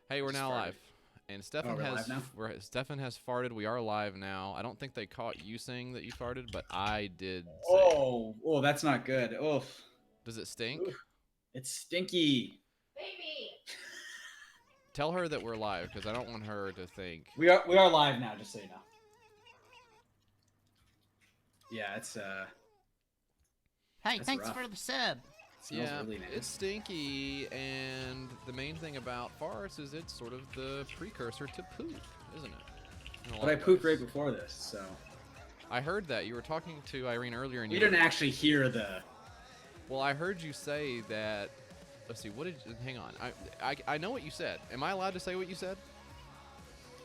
Hey, we're now live. And Stefan we're has live now? Stefan has farted. We are live now. I don't think they caught you saying that you farted, but I did say. Oh, that's not good. Oof. Does it stink? Oof. It's stinky. Baby. Tell her that we're live because I don't want her to think. We are live now, just so you know. Yeah, it's Hey, That's thanks rough. for the sub. smells Yeah, really nasty. it's stinky, and the main thing about farts is it's sort of the precursor to poop, isn't it? But I pooped right before this, so I heard that. You were talking to Irene earlier, and you you didn't actually hear the. Well, I heard you say that. Let's see. What did? Hang on. I know what you said. Am I allowed to say what you said?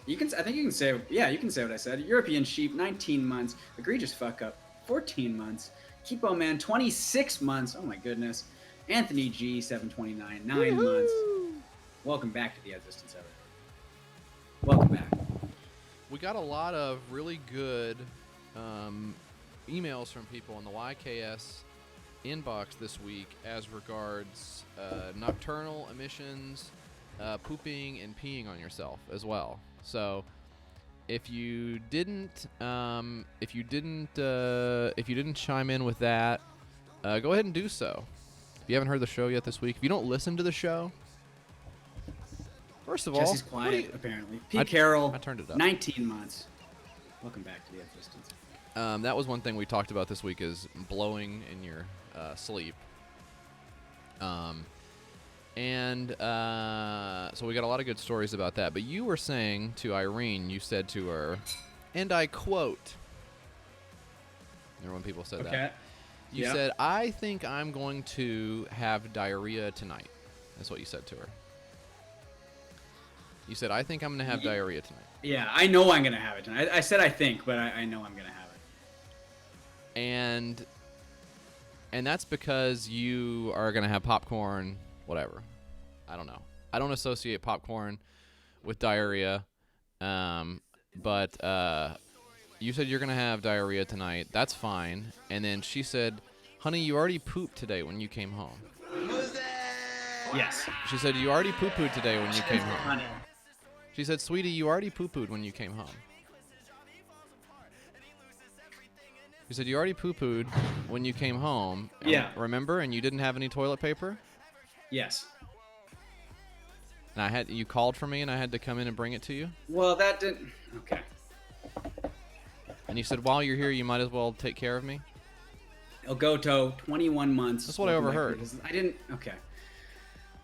You can. I think you can say. Yeah, you can say what I said. European sheep, 19 months. Egregious fuck up, 14 months. Keepo Man, 26 months. Oh my goodness. Anthony G, 729, 9 months. Welcome back to the Existence Ever. Welcome back. We got a lot of really good emails from people in the YKS inbox this week as regards nocturnal emissions, pooping, and peeing on yourself as well. So, if you didn't chime in with that, go ahead and do so. If you haven't heard the show yet this week, if you don't listen to the show, first of all, Jesse's quiet, apparently. Pete Carroll, I turned it up. 19 months. Welcome back to the Existence. That was one thing we talked about this week is blowing in your sleep. So we got a lot of good stories about that. But you were saying to Irene, you said to her, and I quote. Remember when people said that? You said, I think I'm going to have diarrhea tonight. That's what you said to her. You said, I think I'm going to have diarrhea tonight. Yeah, I know I'm going to have it tonight. I said I think, but I know I'm going to have it. And that's because you are going to have popcorn, whatever. I don't know. I don't associate popcorn with diarrhea. But you said you're going to have diarrhea tonight. That's fine. And then she said, honey, you already pooped today when you came home. Yes. She said, you already poo-pooed today when you came home. She said, sweetie, you already poo-pooed when you came home. She said, you already poo-pooed when you came home. Yeah. Remember? And you didn't have any toilet paper? Yes. And you called for me and I had to come in and bring it to you? Well, that didn't... Okay. And you said, while you're here, you might as well take care of me? El Goto, 21 months. That's what I overheard. I didn't... Okay.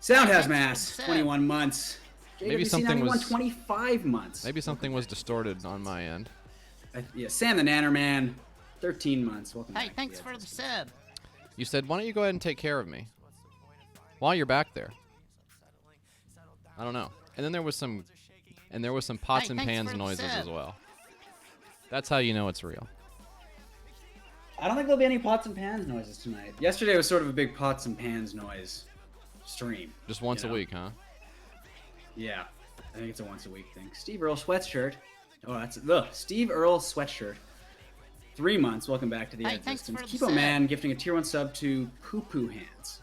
Sound has mass, 21 months. Maybe JWC something 91, was 25 months. Maybe something was distorted on my end. Yeah, Sam the Nanner Man, 13 months. Welcome back. Hey, thanks for the sub. You said, why don't you go ahead and take care of me while you're back there? I don't know. And then there was some pots and pans noises as well. That's how you know it's real. I don't think there'll be any pots and pans noises tonight. Yesterday was sort of a big pots and pans noise stream. Just once a week, huh? Yeah, I think it's a once a week thing. Steve Earl sweatshirt. Oh, that's Steve Earl sweatshirt. 3 months. Welcome back to the Existence. Keepo Man gifting a tier 1 sub to Poo Poo Hands.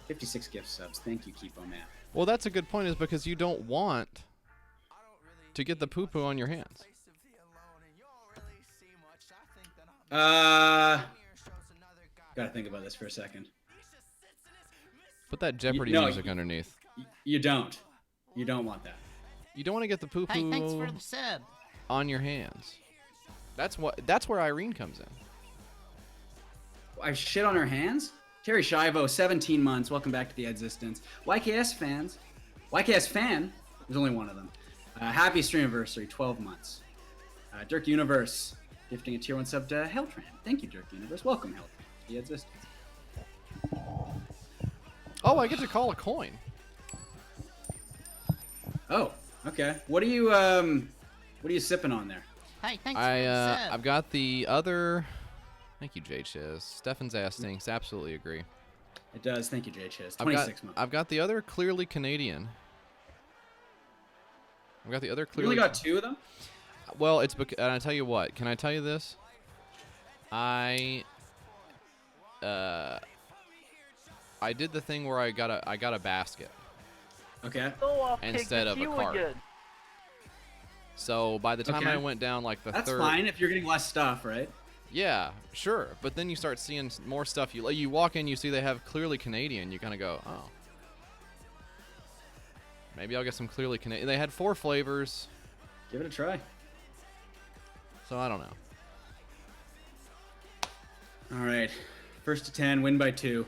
56 gift subs. Thank you, Keepo Man. Well, that's a good point, is because you don't want to get the poo poo on your hands. Gotta think about this for a second. Put that Jeopardy music underneath. You don't. You don't want that. You don't want to get the poo poo on your hands. That's where Irene comes in. I shit on her hands? Terry Shivo, 17 months. Welcome back to the Existence. YKS fan. There's only one of them. Happy stream anniversary, 12 months. Dirk Universe gifting a tier 1 sub to Helltran. Thank you, Dirk Universe. Welcome, Helltran, to the Existence. Oh, I get to call a coin. Oh, okay. What are you sipping on there? Hey, thanks I've got the other. Thank you, J Chiz. Stefan's ass stinks. Absolutely agree. It does. Thank you, J Chiz. 26 months. I've got the other clearly Canadian. I've got the other clearly. You only got 2 of them? Well, it's because, and I tell you what. Can I tell you this? I did the thing where I got a basket. Okay. Instead of a cart. So by the time I went down like the That's third. That's fine if you're getting less stuff, right? Yeah, sure. But then you start seeing more stuff. You walk in, you see they have clearly Canadian. You kind of go, oh. Maybe I'll get some clearly Canadian. They had 4 flavors. Give it a try. So I don't know. All right. First to 10, win by 2.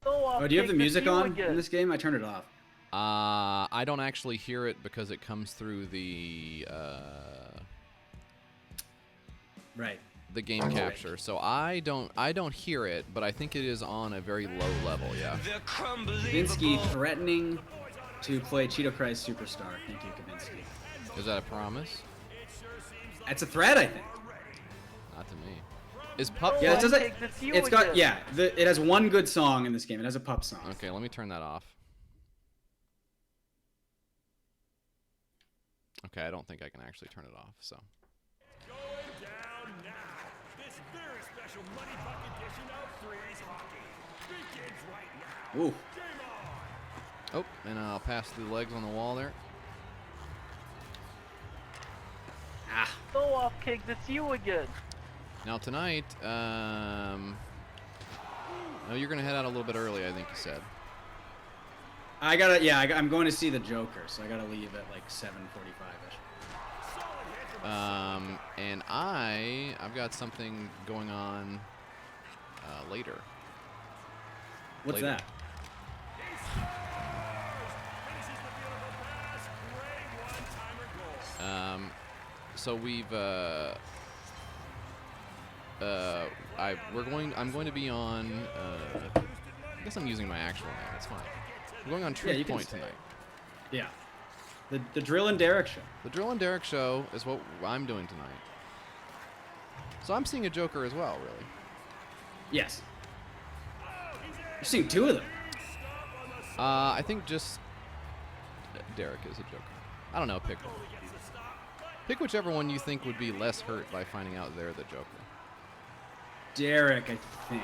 Oh, do you have the music on in this game? I turned it off. I don't actually hear it because it comes through the right. The game capture. So I don't hear it, but I think it is on a very low level, yeah. Kavinsky threatening to play Cheeto Christ Superstar. Thank you, Kavinsky. Is that a promise? That's a threat, I think. Not to me. Is Pup? Yeah, it's got it has one good song in this game. It has a Pup song. Okay, let me turn that off. Okay, I don't think I can actually turn it off, so. Going down now. This very special Money Buck edition of Freeze Hockey begins right now. Ooh. Game on. Oh, and I'll pass through the legs on the wall there. Ah. Go off, Kings. It's you again. Now tonight, no, you're gonna head out a little bit early, I think you said. I'm going to see the Joker, so I gotta leave at like 7:45ish. And I've got something going on later. What's that? So we've I'm going to be on. I guess I'm using my actual name. It's fine. I'm going on Yeah, Truth you can Point say it. tonight. Yeah. The Drill and Derek show. The Drill and Derek show is what I'm doing tonight. So I'm seeing a Joker as well, really. Yes. You're seeing two of them. I think just Derek is a Joker. I don't know. Pick one. Pick whichever one you think would be less hurt by finding out they're the Joker. Derek, I think.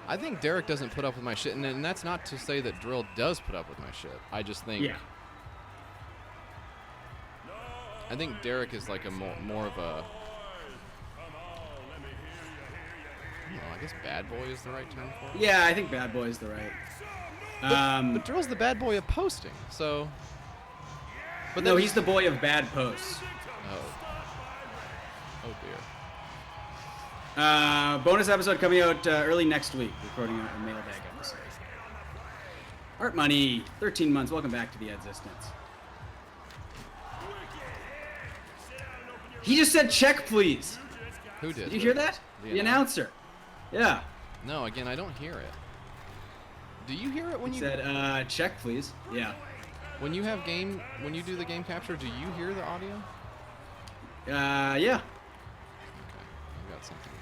I think Derek doesn't put up with my shit, and that's not to say that Drill does put up with my shit. I just think. Yeah. I think Derek is like a more of a. I don't know, I guess bad boy is the right term for it. Yeah, I think bad boy is the right. But Drill's the bad boy of posting, so. But no, then he's the boy of bad posts. Oh dear. Bonus episode coming out early next week. Recording a mailbag episode. Art Money, 13 months. Welcome back to the existence. He just said check, please. Who did? Did you hear that? The announcer. Yeah. No, again, I don't hear it. Do you hear it when He you said check, please. Yeah. when you do the game capture? Do you hear the audio? Yeah. Okay, I've got something.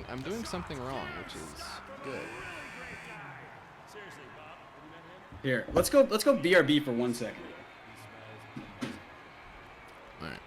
I'm doing something wrong, which is good. Here, let's go BRB for 1 second. All right.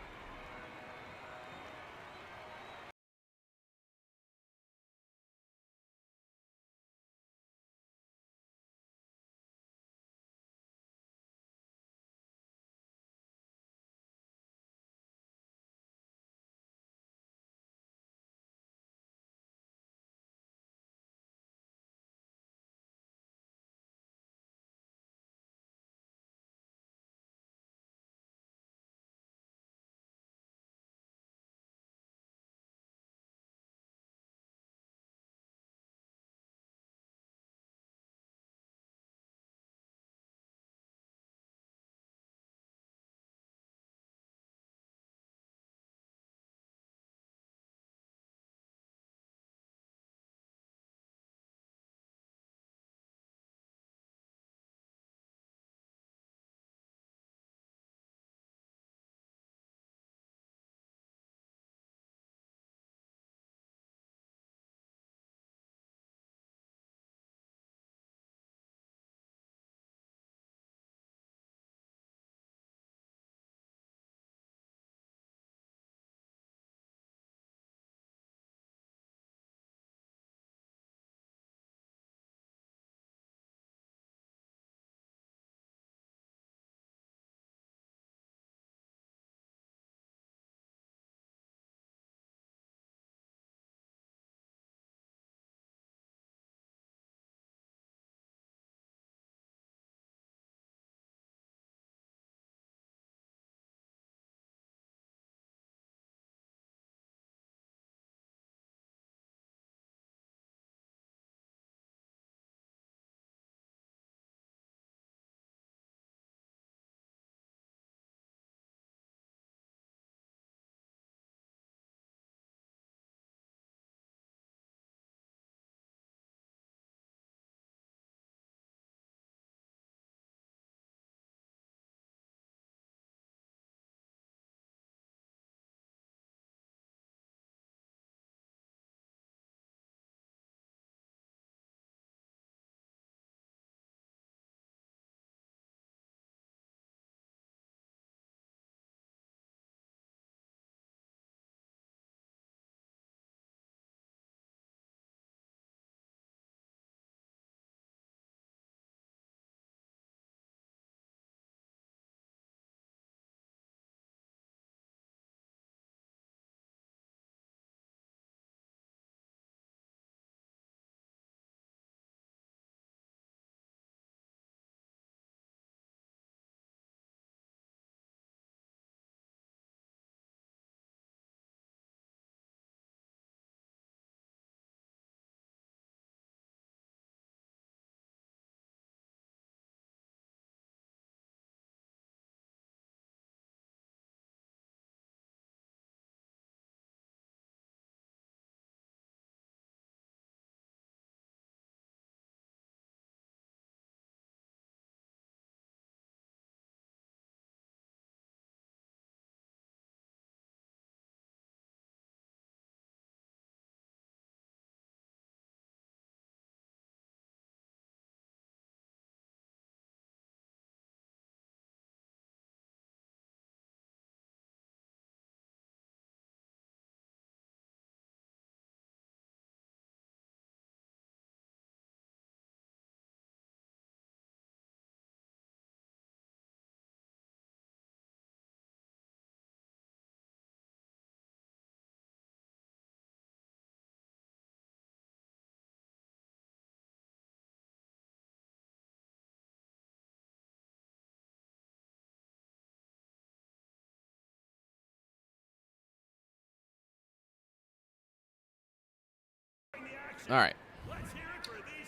All right.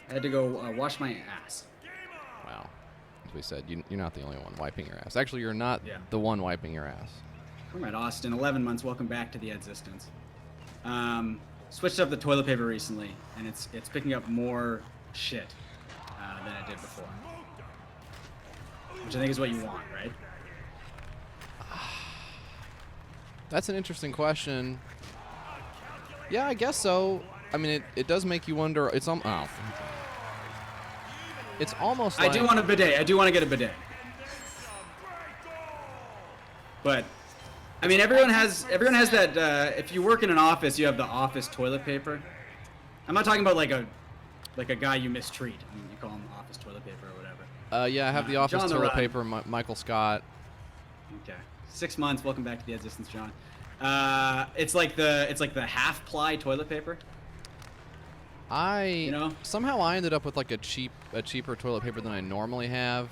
I had to go wash my ass. Wow. As we said, you're not the only one wiping your ass. Actually, you're not Yeah. the one wiping your ass. Comrade Austin, 11 months. Welcome back to the existence. Switched up the toilet paper recently, and it's picking up more shit than it did before. Which I think is what you want, right? That's an interesting question. Yeah, I guess so. I mean, it does make you wonder. It's almost like... I do want a bidet. I do want to get a bidet. But, I mean, everyone has that. If you work in an office, you have the office toilet paper. I'm not talking about like a guy you mistreat. I mean, you call him office toilet paper or whatever. Yeah, I have the office John the toilet Run. paper, Michael Scott. Okay, 6 months. Welcome back to the existence, John. It's like the half ply toilet paper. Somehow I ended up with like a cheaper toilet paper than I normally have,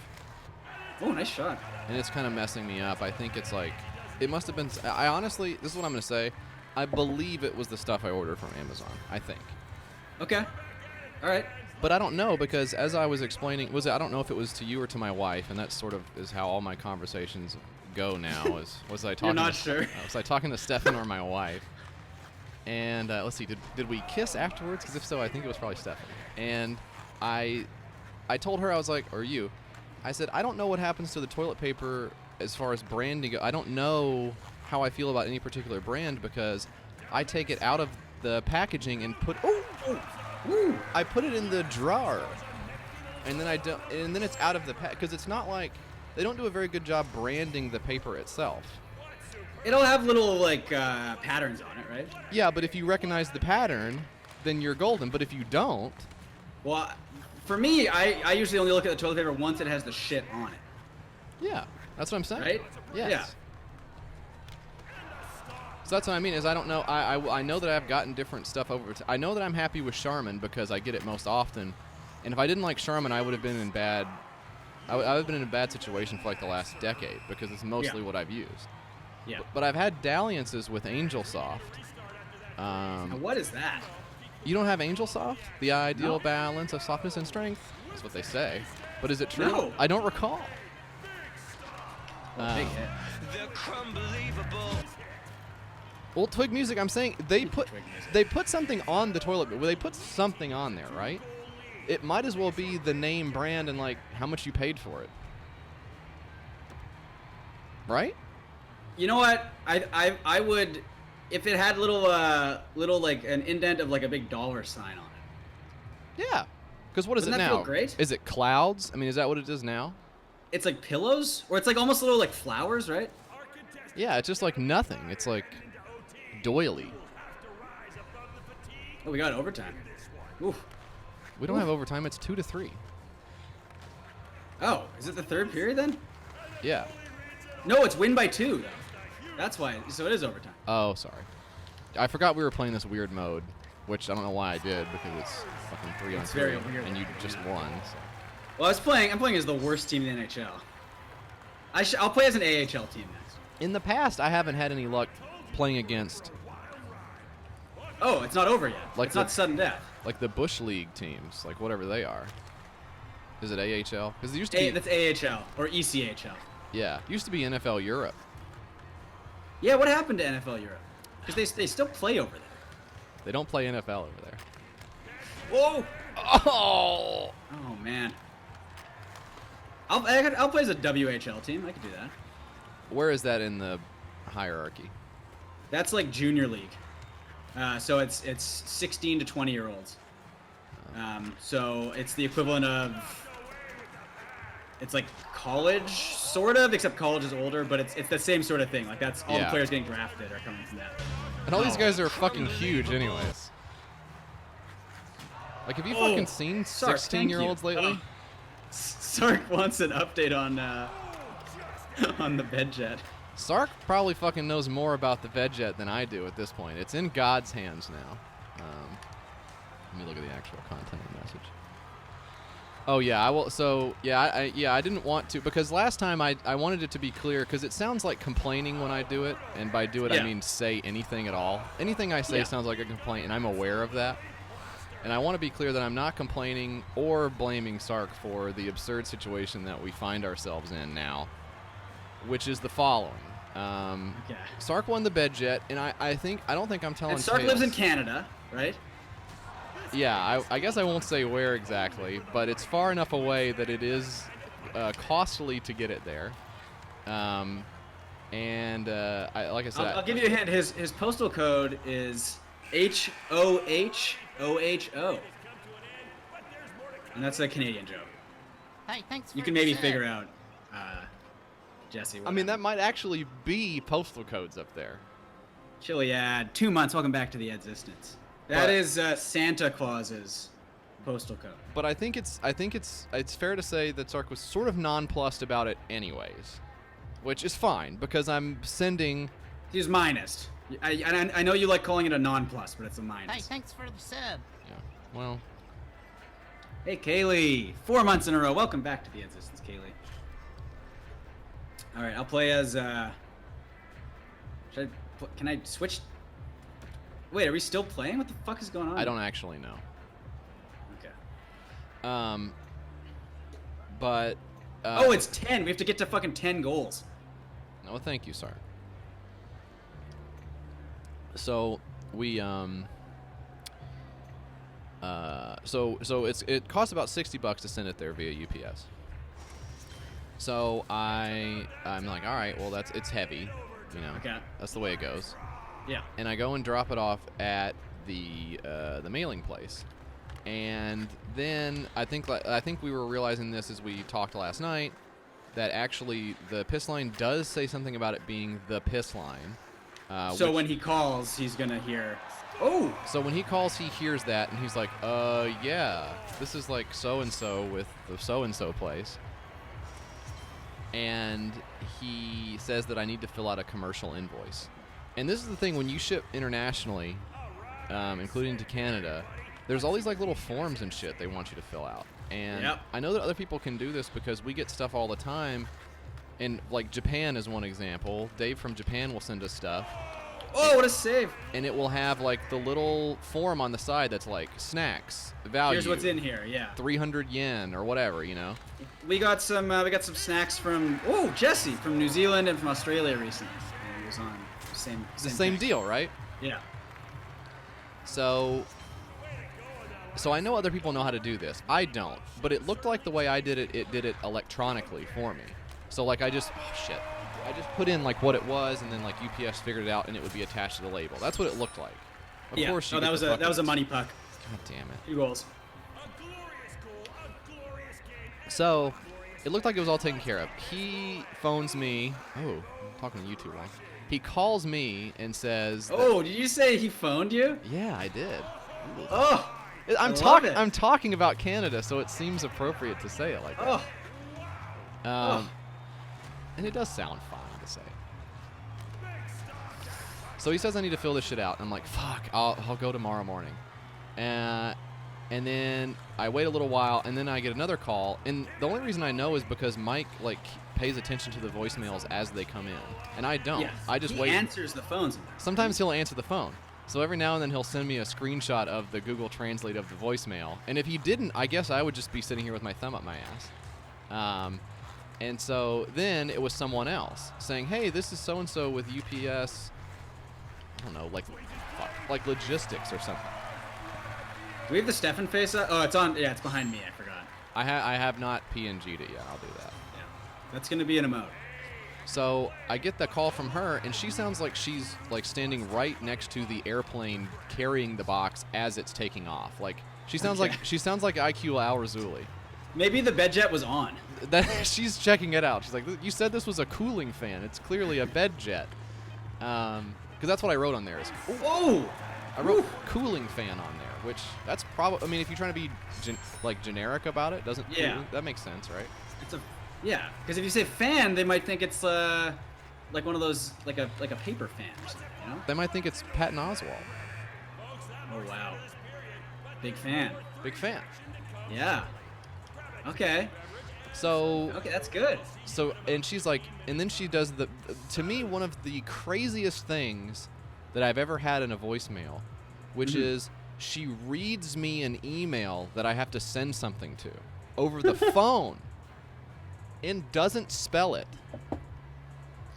Oh, nice shot. and it's kind of messing me up. I think it's like it must have been. I honestly, this is what I'm gonna say. I believe it was the stuff I ordered from Amazon. I think, Okay. All right. but I don't know because as I was explaining, I don't know if it was to you or to my wife, and that sort of is how all my conversations go now. Was I talking? You're not to, sure. Was I talking to Stefan or my wife? And let's see, did we kiss afterwards? Because if so, I think it was probably Stefan. And I told her, I was like, or you, I said, I don't know what happens to the toilet paper as far as branding go. I don't know how I feel about any particular brand because I take it out of the packaging and I put it in the drawer, and then and then it's out of the pack because it's not like they don't do a very good job branding the paper itself. It'll have little like patterns on it, right? Yeah, but if you recognize the pattern, then you're golden. But if you don't, Well, for me, I usually only look at the toilet paper once it has the shit on it, yeah, that's what I'm saying. right? Yes. Yeah. So that's what I mean is I don't know. I know that I've gotten different stuff over. I know that I'm happy with Charmin because I get it most often. And if I didn't like Charmin, I would have been in bad. I would have been in a bad situation for like the last decade because it's mostly what I've used. Yeah. But I've had dalliances with Angel Soft. Now, what is that? You don't have Angel Soft? The ideal No. balance of softness and strength? That's what they say. But is it true? No. I don't recall. Big hit. Well, Twig Music, I'm saying they put Twig Music. they put something on the toilet. Well, they put something on there, right? It might as well be the name, brand, and like how much you paid for it, right? You know what? I would, if it had little like an indent of like a big dollar sign on it. Yeah. Because what is Wouldn't it that now? feel great? Is it clouds? I mean, is that what it is now? It's like pillows, or it's like almost little like flowers, right? Yeah, it's just like nothing. It's like doily. Oh, we got overtime. Oof. We don't have overtime. It's 2 to 3. Oh, is it the third period then? Yeah. No, it's win by 2 though. That's why. So it is overtime. Oh, sorry. I forgot we were playing this weird mode, which I don't know why I did because it's fucking 3 on It's 3, very weird. and you just won. So. Well, I'm playing as the worst team in the NHL. I'll play as an AHL team next. In the past, I haven't had any luck playing against Oh, it's not over yet. Like It's not the- sudden death. like the Bush League teams, like whatever they are. Is it AHL? Because it used to be. That's AHL or ECHL. Yeah, it used to be NFL Europe. Yeah, what happened to NFL Europe? Because they still play over there. They don't play NFL over there. Whoa! Oh! Oh man. I'll play as a WHL team. I could do that. Where is that in the hierarchy? That's like junior league. So it's 16 to 20-year-olds. So it's the equivalent of. It's like college, sort of, except college is older, but it's the same sort of thing. Like that's all the Yeah. players getting drafted are coming from that. And all these Oh. guys are fucking huge, anyways. Like, have you Oh, fucking seen Sark, 16-year-olds thank you. lately? Sark wants an update on on the bed jet. Sark probably fucking knows more about the VedJet than I do at this point. It's in God's hands now. Let me look at the actual content of the message. Oh yeah, I will. So yeah, I didn't want to because last time I wanted it to be clear because it sounds like complaining when I do it, and by do it I Yeah. mean say anything at all. Anything I say Yeah. sounds like a complaint, and I'm aware of that. And I want to be clear that I'm not complaining or blaming Sark for the absurd situation that we find ourselves in now, which is the following. Okay. Sark won the bed jet, and I don't think I'm telling And Sark tales. lives in Canada, right? Yeah, I guess I won't say where exactly, but it's far enough away that it is costly to get it there. Like I said, I'll give you a hint. His postal code is HOHOHO. And that's a Canadian joke. Hey, thanks for You can maybe the figure out, Jesse. I mean, that might actually be postal codes up there. Chiliad, 2 months. Welcome back to the existence. That But- is Santa Claus's postal code. But I think it's fair to say that Sark was sort of nonplussed about it anyways, which is fine because I'm sending. He's minus. I know you like calling it a non-plus, but it's a minus. Hey, thanks for the sub. Yeah, well, Hey, Kaylee. 4 months in a row. Welcome back to the existence, Kaylee. All right, I'll play as. Can I switch? Wait, are we still playing? What the fuck is going on? I don't actually know. Okay. But. Oh, it's 10. We have to get to fucking 10 goals. No, thank you, Sark. So we it costs about $60 to send it there via UPS. So I'm like, all right, well it's heavy, you know. Okay. That's the way it goes. Yeah. And I go and drop it off at the mailing place. And then I think we were realizing this as we talked last night, that actually the piss line does say something about it being the piss line. So when he calls, he's gonna hear. Oh. So when he calls, he hears that, and he's like, yeah, this is like so-and-so with the so-and-so place. And he says that I need to fill out a commercial invoice. And this is the thing, when you ship internationally, including to Canada, there's all these like little forms and shit they want you to fill out. And Yep. I know that other people can do this because we get stuff all the time. And like Japan is one example. Dave from Japan will send us stuff. Oh, what a save! And it will have like the little form on the side that's like snacks value. Here's what's in here. Yeah. 300 yen or whatever, you know. We got some snacks from Jesse from New Zealand and from Australia recently. And it was on same Same thing. deal, right? Yeah. So I know other people know how to do this. I don't, but it looked like the way I did it, it did it electronically for me. So like I just put in like what it was, and then like UPS figured it out, and it would be attached to the label. That's what it looked like. Of Yeah. course. Oh, that was a money puck. God damn it. 2 goals. A glorious goal, a glorious game. So it looked like it was all taken care of. He phones me. Oh, I'm talking to you too long. He calls me and says, Oh, did you say he phoned you? "Yeah, I did." Oh. I'm love talking. it. I'm talking about Canada, so it seems appropriate to say it like that. Oh. And it does sound fine to say. So he says I need to fill this shit out. I'm like, fuck, I'll go tomorrow morning. And then I wait a little while, and then I get another call. And the only reason I know is because Mike like pays attention to the voicemails as they come in, and I don't. Yes. I just he wait. answers the phones. Sometimes he'll answer the phone. So every now and then he'll send me a screenshot of the Google Translate of the voicemail. And if he didn't, I guess I would just be sitting here with my thumb up my ass. And so then it was someone else saying, hey, this is so-and-so with UPS, I don't know, like logistics or something. Do we have the Stefan face up? Oh, it's on. Yeah, it's behind me. I forgot. I have not PNG'd it yet. I'll do that. Yeah. That's going to be an emote. So I get the call from her, and she sounds like she's like standing right next to the airplane carrying the box as it's taking off. Like she sounds Okay. like IQ Al Razuli. Maybe the bed jet was on. That she's checking it out. She's like, you said this was a cooling fan. It's clearly a bed jet. Because that's what I wrote on there. Is Oh! I wrote cooling fan on there, which that's probably. I mean, if you're trying to be generic about it, doesn't Yeah. that makes sense, right? Yeah, because if you say fan, they might think it's like one of those like a paper fan or something, you know? They might think it's Patton Oswalt. Oh wow, big fan. Big fan. Yeah. Okay. So Okay, that's good. So, and she's like, and then she does to me, one of the craziest things that I've ever had in a voicemail, which is she reads me an email that I have to send something to over the phone and doesn't spell it.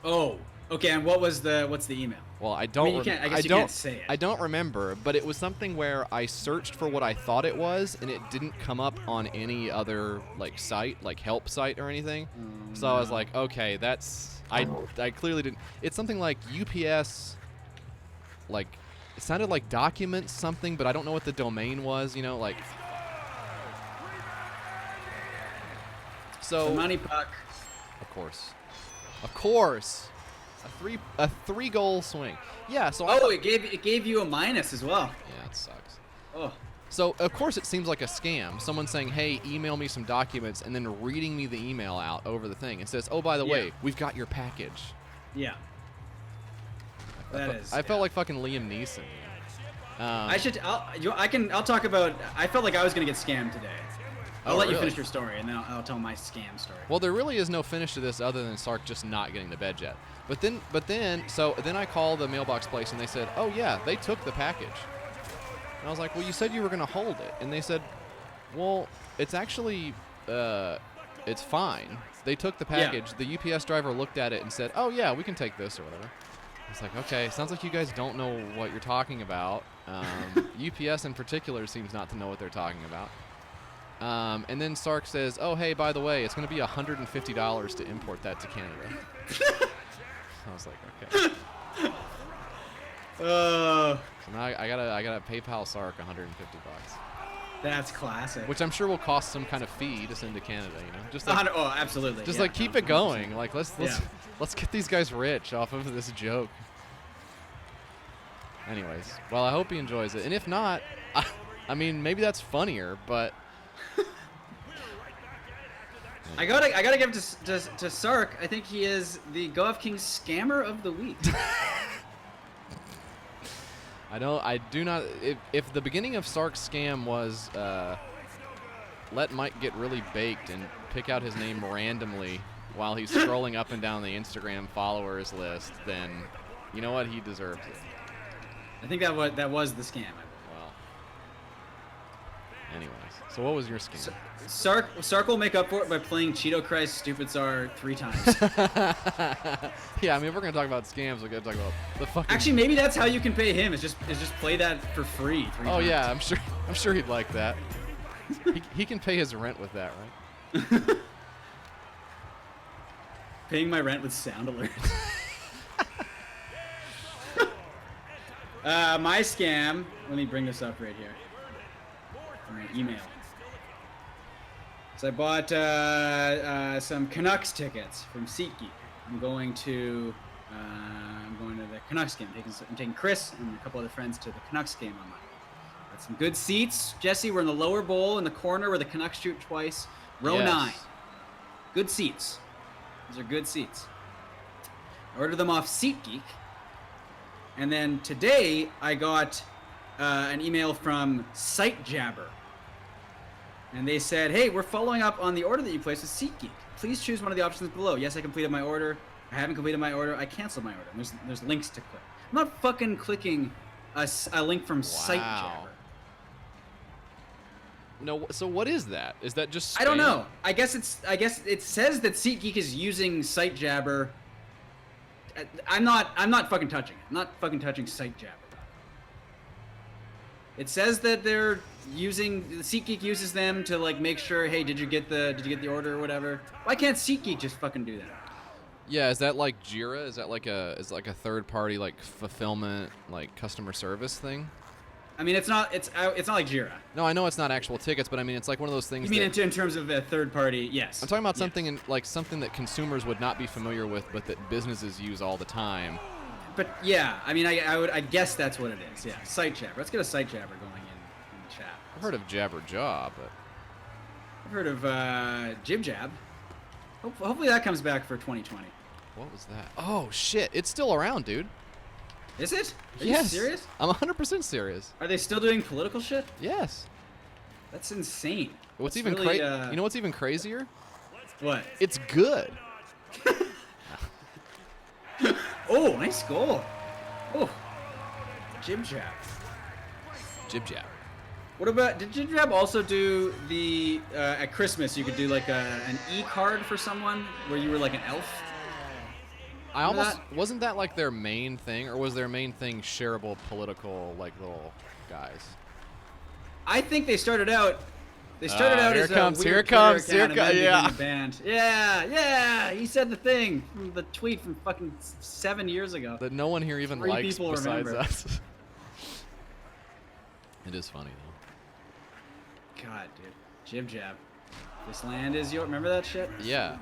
Oh, okay. And what's the email? Well, I don't. you can't, I guess you don't. can't say it. I don't remember, but it was something where I searched for what I thought it was, and it didn't come up on any other like site, like help site or anything. So I was like, okay, that's I clearly didn't. It's something like UPS, like it sounded like documents something, but I don't know what the domain was. You know, like. So Money puck. Of course. A three goal swing. Yeah, so I it gave you a minus as well. yeah, it sucks. Oh. So of course it seems like a scam. Someone saying, "Hey, email me some documents," and then reading me the email out over the thing. It says, "Oh, by the way, we've got your package." Yeah. I felt like fucking Liam Neeson. I'll talk about. I felt like I was gonna get scammed today. I'll let you really? finish your story, and then I'll tell my scam story. Well, there really is no finish to this other than Sark just not getting to bed yet. But then I called the mailbox place and they said, "Oh yeah, they took the package." And I was like, "Well, you said you were gonna hold it," and they said, "Well, it's actually, it's fine. They took the package." Yeah. The UPS driver looked at it and said, "Oh yeah, we can take this or whatever." It's like, okay, sounds like you guys don't know what you're talking about. UPS in particular seems not to know what they're talking about. And then Sark says, "Oh, hey, by the way, it's going to be $150 to import that to Canada." I was like, okay. So now I gotta PayPal Sark $150. That's classic. Which I'm sure will cost some kind of fee to send to Canada. You know, just like, oh, absolutely. Just like keep it 100%. going. Like let's get these guys rich off of this joke. Anyways, well, I hope he enjoys it, and if not, I mean, maybe that's funnier, but. I gotta give it to Sark. I think he is the Go Off King scammer of the week. I do not. If the beginning of Sark's scam was let Mike get really baked and pick out his name randomly while he's scrolling up and down the Instagram followers list, then you know what, he deserves it. I think that was the scam. Well, anyways, so what was your scam? Sark will make up for it by playing Cheeto Christ Stupid Czar 3 times. Yeah, I mean, if we're gonna talk about scams, we gotta talk about the fucking. Actually, maybe that's how you can pay him. Is just play that for free 3 times. Oh yeah, I'm sure he'd like that. he can pay his rent with that, right? Paying my rent with sound alerts. My scam. Let me bring this up right here. My email. So I bought some Canucks tickets from SeatGeek. I'm going to the Canucks game. I'm taking Chris and a couple other friends to the Canucks game online. Got some good seats. Jesse, we're in the lower bowl in the corner where the Canucks shoot twice. Row 9. Good seats. Those are good seats. I ordered them off SeatGeek. And then today I got an email from SiteJabber. And they said, "Hey, we're following up on the order that you placed with SeatGeek. Please choose one of the options below. Yes, I completed my order. I haven't completed my order. I canceled my order." There's links to click. I'm not fucking clicking a link from SiteJabber. No, so what is that? Is that just spam? I don't know. I guess it says that SeatGeek is using SiteJabber. I'm not fucking touching it. I'm not fucking touching SiteJabber. It says that they're using SeatGeek uses them to like make sure, hey, did you get the order or whatever? Why can't SeatGeek just fucking do that? Yeah, is that like Jira? Is that like a third party like fulfillment like customer service thing? I mean, it's not like Jira. No, I know it's not actual tickets, but I mean it's like one of those things. You mean in terms of a third party? Yes. I'm talking about something something that consumers would not be familiar with, but that businesses use all the time. But yeah, I mean, I guess that's what it is. Yeah, SiteJabber. Let's get a SiteJabber going in the chat. I've heard of Jabber Jaw, but I've heard of JibJab. Hopefully that comes back for 2020. What was that? Oh shit! It's still around, dude. Is it? Are you serious? I'm 100% serious. Are they still doing political shit? Yes. That's insane. What's That's even really, You know what's even crazier? What? It's good. Oh, nice goal. Oh, JibJab. Jib jab. What about, did Jib Jab also do the, at Christmas, you could do like an e-card for someone where you were like an elf? I Remember almost wasn't that like their main thing, or was their main thing shareable political like little guys? I think they started out. Here As it comes, a here weird it comes, Twitter account here it and then yeah. became a band. Yeah. He said the thing from the tweet from fucking 7 years ago. That no one here even 3 likes people besides remember. us. It is funny though. God, dude. Jib Jab. This land is yours. Remember that shit? Yeah.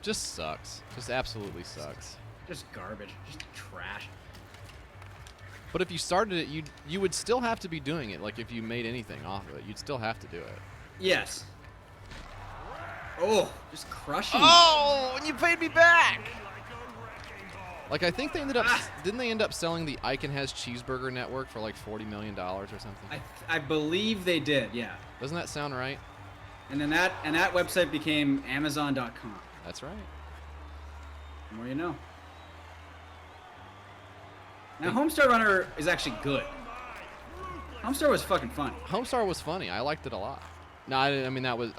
Just sucks. Just absolutely sucks. Just garbage. Just trash. But if you started it, you would still have to be doing it. Like if you made anything off of it, you'd still have to do it. Yes. Oh, just crushing. Oh, and you paid me back. Like I think they ended up didn't they end up selling the Icon Has Cheeseburger network for like $40 million or something? I believe they did. Yeah. Doesn't that sound right? And then that website became Amazon.com. That's right. The more you know. Now, Homestar Runner is actually good. Homestar was fucking funny. Homestar was funny. I liked it a lot. No, I mean I was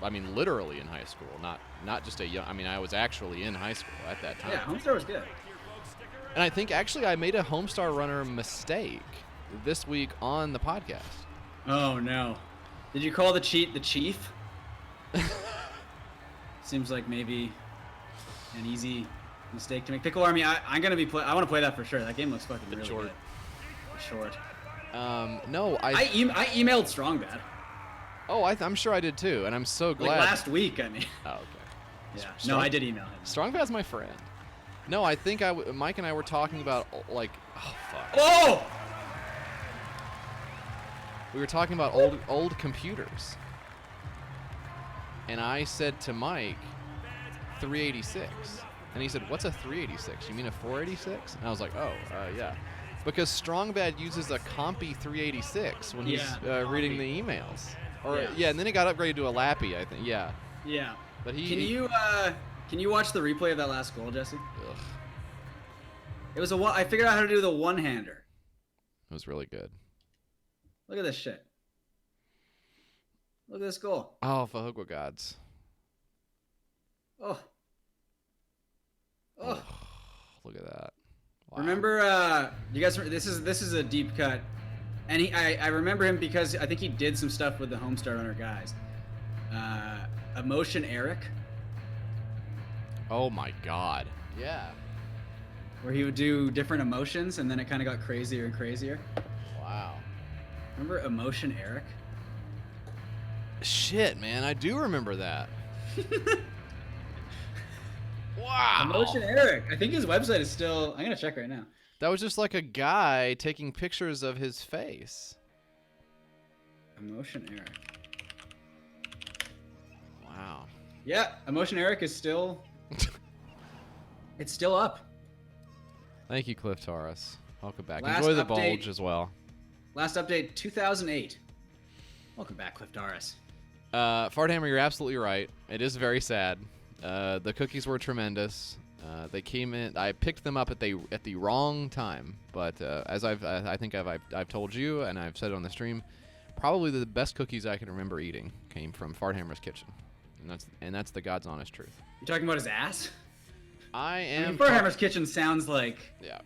literally in high school, not just a young. I mean, I was actually in high school at that time. Yeah, Homestar was good. And I think actually I made a Homestar Runner mistake this week on the podcast. Oh no! Did you call the cheat the Chief? Seems like maybe an easy mistake to make. Pickle Army. I'm gonna be. I want to play that for sure. That game looks fucking really short. good. The short. No, I emailed Strongbad. Oh, I'm sure I did too, and I'm so glad. Like last week, I mean. Oh, okay. Yeah. Strong- No, I did email him. Strongbad's my friend. No, I think Mike and I were talking about like, oh fuck. Oh! We were talking about old computers, and I said to Mike, 386, and he said, "What's a 386? You mean a 486?" And I was like, "Oh, yeah." Because Strongbad uses a Compy 386 when he's reading the emails. Or and then it got upgraded to a Lappy, I think. Yeah. Yeah. But Can you watch the replay of that last goal, Jesse? Ugh, It was I figured out how to do the one-hander. it was really good. Look at this shit. Look at this goal. Oh, Fahugwa gods. Oh. Oh. Look at that. Wow. Remember, you guys? This is a deep cut, and I remember him because I think he did some stuff with the Homestar Runner guys. Emotion Eric, Oh my God. Yeah. where he would do different emotions, and then it kind of got crazier and crazier. Wow. Remember Emotion Eric? Shit, man, I do remember that. Wow. Emotion Eric. I think his website is still. I'm gonna check right now. That was just like a guy taking pictures of his face. Emotion Eric. Wow. Yeah, Emotion Eric is still. It's still up. Thank you, Cliff Taurus. Welcome back. Last Enjoy the update. bulge as well. Last update 2008. Welcome back, Cliff Doris. Farthammer, you're absolutely right. It is very sad. The cookies were tremendous. They came in. I picked them up at the wrong time. But as I think I've told you, and I've said it on the stream, probably the best cookies I can remember eating came from Farthammer's kitchen, and that's the God's honest truth. You talking about his ass? I am. I mean, Farthammer's kitchen sounds like Yeah.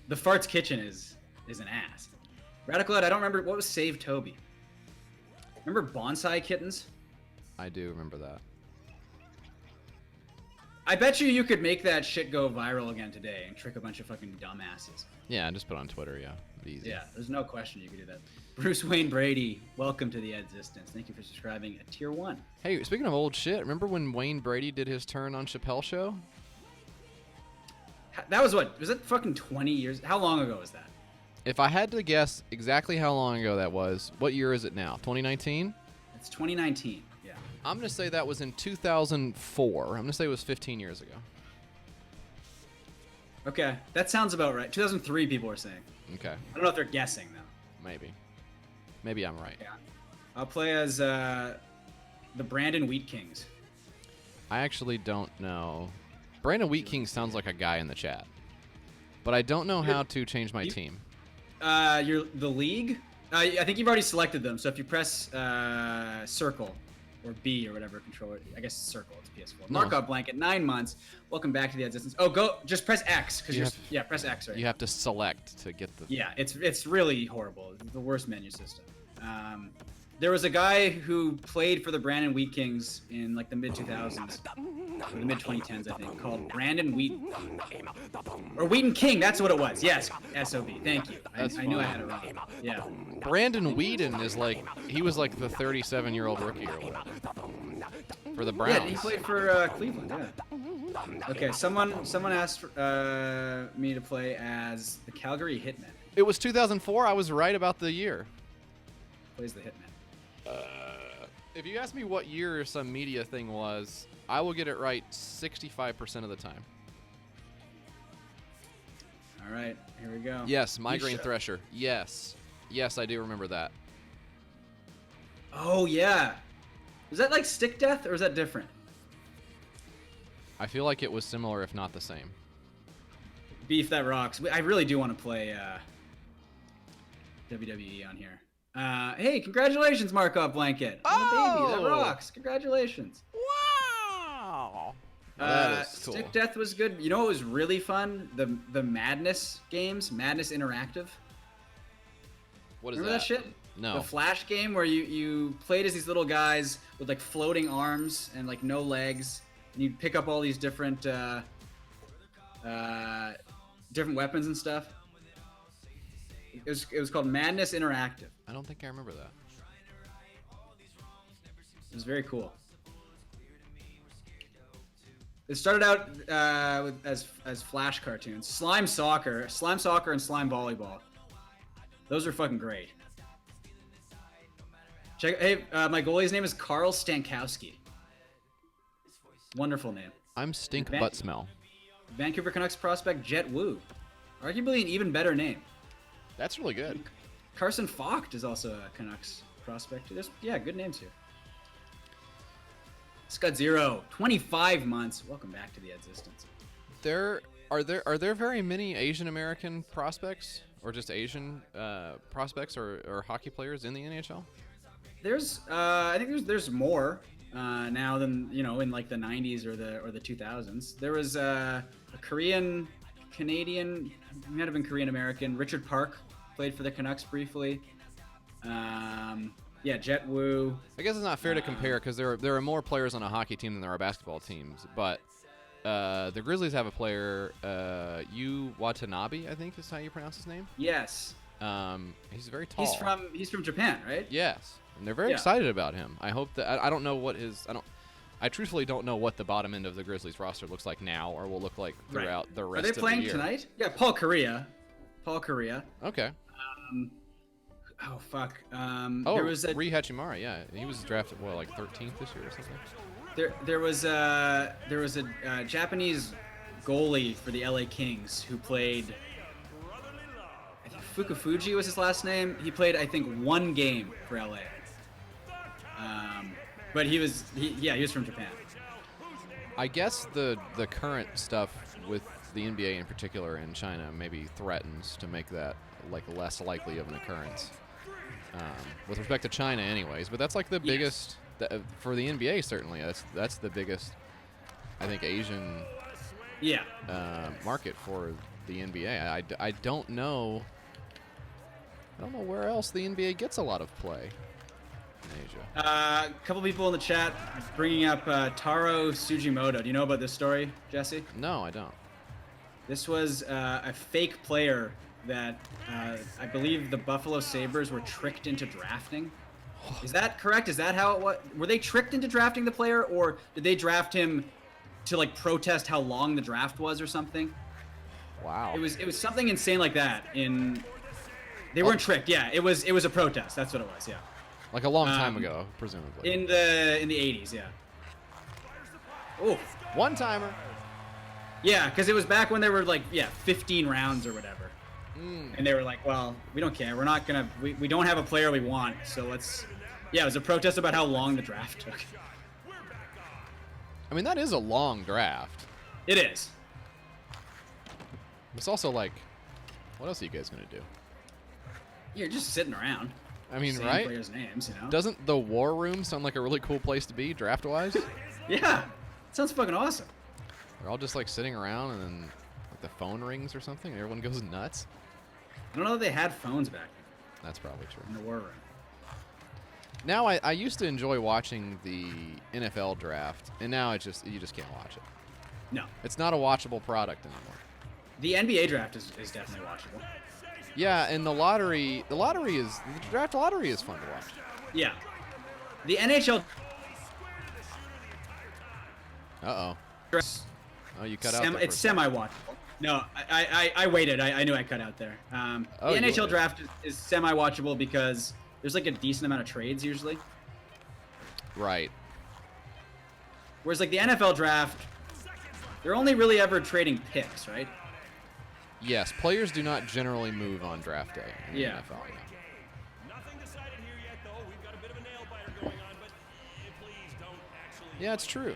the fart's kitchen is an ass. Radical Ed, I don't remember what was Save Toby. Remember Bonsai Kittens? I do remember that. I bet you could make that shit go viral again today and trick a bunch of fucking dumbasses. Yeah, just put it on Twitter. Yeah, it'd be easy. Yeah, there's no question you could do that. Bruce Wayne Brady, welcome to the Existence. Thank you for subscribing at Tier 1. Hey, speaking of old shit, remember when Wayne Brady did his turn on Chappelle Show? That was what? Was that fucking 20 years? How long ago was that? If I had to guess exactly how long ago that was, what year is it now? 2019? It's 2019. Yeah. I'm going to say that was in 2004. I'm going to say it was 15 years ago. Okay, that sounds about right. 2003 people were saying. Okay, I don't know if they're guessing though. maybe. Maybe I'm right. Yeah. I'll play as the Brandon Wheat Kings. I actually don't know. Brandon Wheat King sounds like a guy in the chat. But I don't know how to change my team. the league. I think you've already selected them. So if you press circle or B or whatever controller, I guess circle. It's PS4. No. Markup blanket. 9 months. Welcome back to the existence. Oh, just press X because press X right. You have to select to get the. Yeah, it's really horrible. It's the worst menu system. There was a guy who played for the Brandon Wheat Kings in like the mid 2000s, or the mid 2010s, I think, called Brandon Wheaton or Wheaton King. That's what it was. Yes, SOB. Thank you. I knew I had it wrong. Yeah. Brandon Whedon is like he was like the 37-year-old rookie or whatever for the Browns. Yeah, he played for Cleveland. Yeah. Okay, someone asked me to play as the Calgary Hitmen. It was 2004. I was right about the year. Plays the Hitman. If you ask me what year some media thing was, I will get it right 65% of the time. All right, here we go. Yes, Migraine Thresher. Yes, I do remember that. Oh yeah, is that like Stick Death or is that different? I feel like it was similar, if not the same. Beef that rocks. I really do want to play WWE on here. Hey, congratulations, Markov Blanket. Oh! Baby, that rocks. Congratulations. Wow. That is cool. Stick Death was good. You know what was really fun? The Madness games, Madness Interactive. What is Remember that shit? No. The Flash game where you played as these little guys with like floating arms and like no legs, and you'd pick up all these different different weapons and stuff. It was called Madness Interactive. I don't think I remember that. It was very cool. It started out as Flash cartoons. Slime Soccer, and Slime Volleyball. Those are fucking great. Hey, my goalie's name is Carl Stankowski. Wonderful name. I'm Stink Butt Smell. Vancouver Canucks prospect Jet Wu. Arguably an even better name. That's really good. Carson Falk is also a Canucks prospect. Good names here. Scud Zero, 25 months. Welcome back to the existence. Are there very many Asian American prospects, or just Asian prospects, or hockey players in the NHL? I think there's more now than in like the 90s or the 2000s. There was a Korean Canadian, might have been Korean American. Richard Park played for the Canucks briefly. Jet Wu. I guess it's not fair to compare because there are more players on a hockey team than there are basketball teams. But the Grizzlies have a player, Yu Watanabe, I think is how you pronounce his name. Yes. He's very tall. He's from Japan, right? Yes, and they're very excited about him. I hope that I don't know what I truthfully don't know what the bottom end of the Grizzlies roster looks like now, or will look like throughout the rest of the year. Are they playing tonight? Yeah, Paul Correa. Okay. Oh fuck. There was Rei Hachimura. Yeah, he was drafted 13th this year or something. There was a Japanese goalie for the LA Kings who played. I think Fukufuji was his last name. He played I think one game for LA. But he was from Japan. I guess the current stuff with the NBA in particular in China maybe threatens to make that like less likely of an occurrence. With respect to China anyways, but that's like the biggest for the NBA certainly. That's the biggest I think Asian market for the NBA. I don't know where else the NBA gets a lot of play. Asia. A couple people in the chat bringing up Taro Sugimoto. Do you know about this story, Jesse? No, I don't. This was a fake player that I believe the Buffalo Sabres were tricked into drafting. Is that correct? Is that how it was? Were they tricked into drafting the player, or did they draft him to like protest how long the draft was or something? Wow. It was something insane like that. They weren't tricked. Yeah, it was a protest. That's what it was. Yeah. Like a long time ago, presumably. In the 80s, yeah. Oh, one-timer. Yeah, because it was back when there were 15 rounds or whatever. And they were like, well, we don't care. We're not gonna. We don't have a player we want, so let's. Yeah, it was a protest about how long the draft took. I mean, that is a long draft. It is. It's also like, what else are you guys gonna do? You're just sitting around. I mean, saying right? Players' names, you know. Doesn't the War Room sound like a really cool place to be draft-wise? Yeah, sounds fucking awesome. They're all just like sitting around, and then like the phone rings or something, and everyone goes nuts. I don't know if they had phones back That's probably true. in the war room. Now I used to enjoy watching the NFL draft, and now you just can't watch it. No, It's not a watchable product anymore. the NBA draft is definitely watchable. Yeah, and the draft lottery is fun to watch. Yeah, the NHL. Uh-oh. draft Oh, you cut out there It's for a second. semi-watchable. No, I waited. I knew I cut out there. Oh, the you NHL would. draft is semi-watchable because there's like a decent amount of trades usually. Right. Whereas like the NFL draft, they're only really ever trading picks, right? Yes, players do not generally move on draft day in the Yeah. NFL. Nothing decided here yet, though. We've got a bit of a nail biter going on, but please don't actually. Yeah, it's true.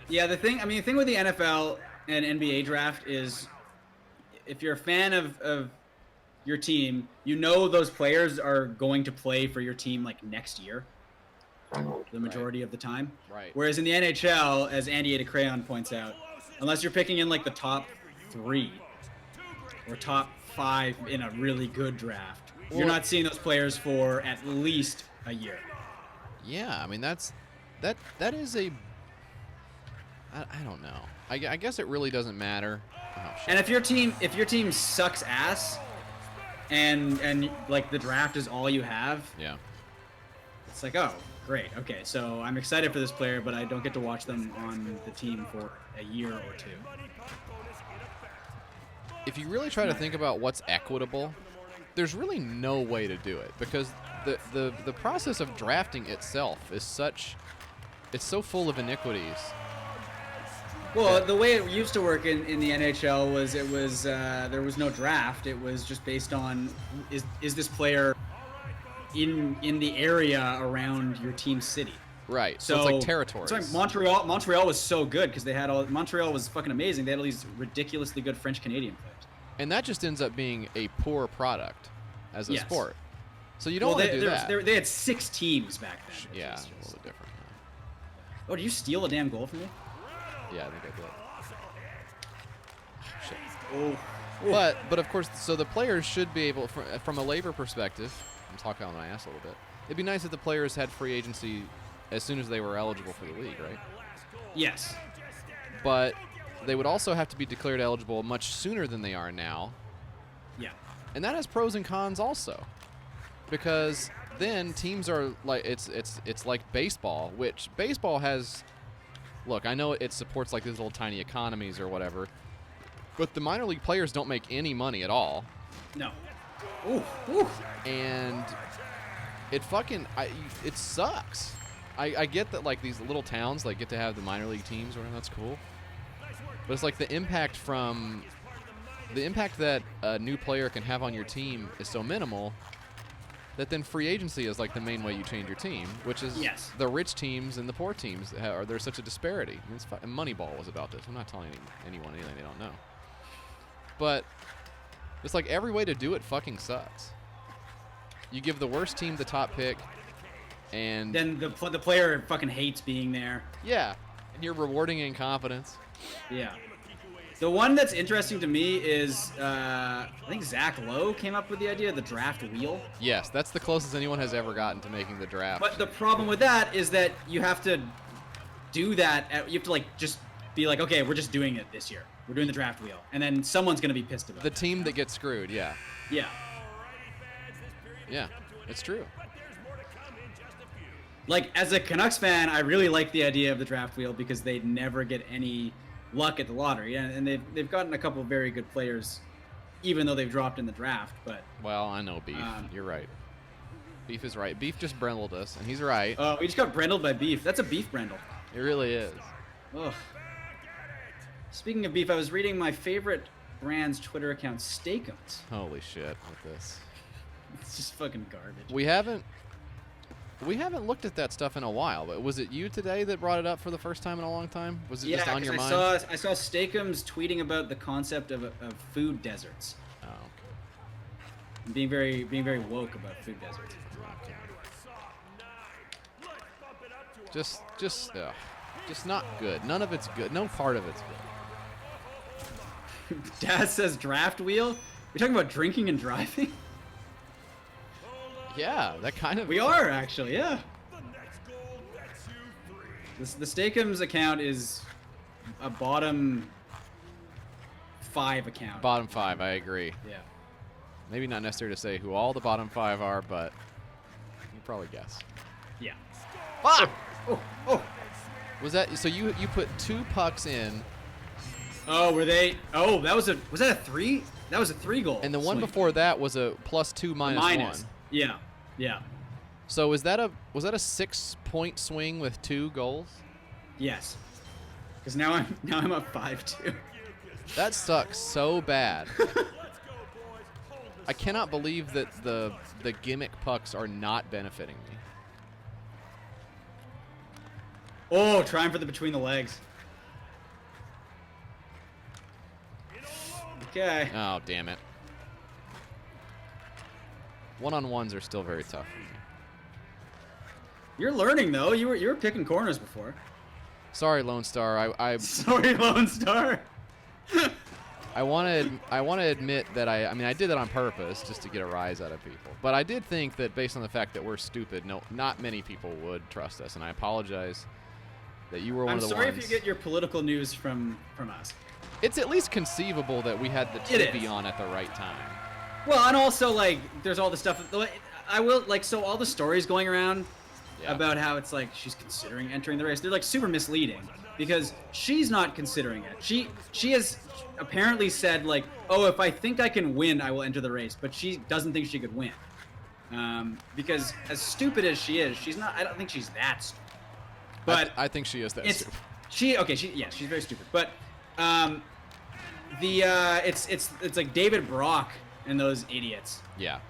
Yeah, the thing with the NFL and NBA draft is if you're a fan of your team, you know those players are going to play for your team like next year, the majority of the time. Right. Whereas in the NHL, as Andy Crayon points out, unless you're picking in like the top 3 or top 5 in a really good draft, you're Well- not seeing those players for at least a year. Yeah, I mean that is a I don't know. I guess it really doesn't matter. Oh, shit. And if your team sucks ass, and like the draft is all you have, Yeah. it's like, oh, great, okay, so I'm excited for this player, but I don't get to watch them on the team for a year or 2. If you really try to think about what's equitable, there's really no way to do it because the process of drafting itself is it's so full of iniquities. Well, the way it used to work in the NHL was there was no draft. It was just based on is this player in the area around your team's city. Right. So it's like territories. That's why Montreal was so good because Montreal was fucking amazing. They had all these ridiculously good French Canadian players. And that just ends up being a poor product as a Yes. sport. So you don't want to do that. They had 6 teams back then. which Yeah, was a just- little bit different. Oh, did you steal a damn goal from me? Yeah, I think I did. Shit. Oh. But of course, so the players should be able, from a labor perspective, I'm talking on my ass a little bit. It'd be nice if the players had free agency as soon as they were eligible for the league, right? Yes. But they would also have to be declared eligible much sooner than they are now, Yeah. and that has pros and cons also, because then teams are like it's like baseball, which baseball has. Look, I know it supports like these little tiny economies or whatever, but the minor league players don't make any money at all. No. Ooh. Ooh. And it sucks. I get that like these little towns like get to have the minor league teams, or that's cool. But it's like the impact that a new player can have on your team is so minimal that then free agency is like the main way you change your team, which is Yes. the rich teams and the poor teams. There's such a disparity. I mean, and Moneyball was about this. I'm not telling anyone anything they don't know. But it's like every way to do it fucking sucks. You give the worst team the top pick, and Then the player fucking hates being there. yeah, and you're rewarding incompetence. Yeah. The one that's interesting to me is I think Zach Lowe came up with the idea of the draft wheel. Yes, that's the closest anyone has ever gotten to making the draft. But the problem with that is that you have to do that. You have to like just be like, okay, we're just doing it this year. We're doing the draft wheel, and then someone's gonna be pissed about The it. team that gets screwed, yeah. Yeah. Yeah, it's true. Like as a Canucks fan, I really like the idea of the draft wheel because they never get any luck at the lottery, and they've gotten a couple of very good players, even though they've dropped in the draft. But Well, I know Beef. You're right. Beef is right. Beef just brindled us, and he's right. we just got brindled by Beef. That's a beef brindle. It really is. Ugh. Speaking of beef, I was reading my favorite brand's Twitter account, Steakums. Holy shit with this. It's just fucking garbage. We haven't looked at that stuff in a while, but was it you today that brought it up for the first time in a long time? Was it just on your mind? I saw Steakums tweeting about the concept of food deserts. Oh, okay. I'm being very woke about food deserts. Just not good. None of it's good. No part of it's good. Dad says draft wheel. You're talking about drinking and driving? Yeah, that kind of. We are actually, yeah. The Steakums account is a bottom 5 account. Bottom 5, I agree. Yeah. Maybe not necessary to say who all the bottom 5 are, but you probably guess. Yeah. Fuck! Oh. Was that so? You put 2 pucks in, Oh, were they? Oh, was that a 3? That was a 3 goal. and the one swing. before that was a +2 -1. Yeah. Yeah. So was that a 6-point swing with 2 goals? Yes. Because now I'm up 5-2. That sucks so bad. I cannot believe that the gimmick pucks are not benefiting me. Oh, trying for the between the legs. Okay. Oh, damn it. One-on-ones are still very tough for me. You're learning though. You were picking corners before. Sorry, Lone Star. I Sorry, Lone Star. I want to admit that I did that on purpose just to get a rise out of people. But I did think that based on the fact that we're stupid, not many people would trust us, and I apologize that you were one I'm of the sorry ones. if you get your political news from us. It's at least conceivable that we had the TV on at the right time. Well, and also like there's all the stuff. I will like so all the stories going around about how it's like she's considering entering the race. They're like super misleading because she's not considering it. She has apparently said like, oh, if I think I can win, I will enter the race. But she doesn't think she could win because as stupid as she is, she's not. I don't think she's that stupid. But I think she is that stupid. She's very stupid. But it's like David Brock and those idiots. Yeah.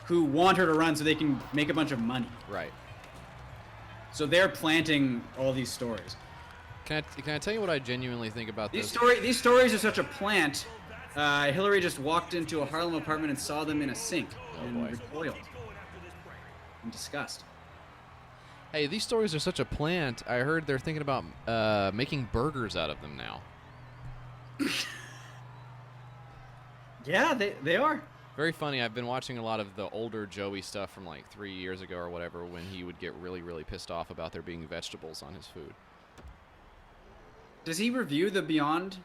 Who want her to run so they can make a bunch of money. Right. So they're planting all these stories. Can I tell you what I genuinely think about These this? these stories are such a plant. Hillary just walked into a Harlem apartment and saw them in a sink and recoiled in disgust. Hey, these stories are such a plant. I heard they're thinking about making burgers out of them now. Yeah, they are. Very funny. I've been watching a lot of the older Joey stuff from like 3 years ago or whatever when he would get really, really pissed off about there being vegetables on his food. Does he review the Beyond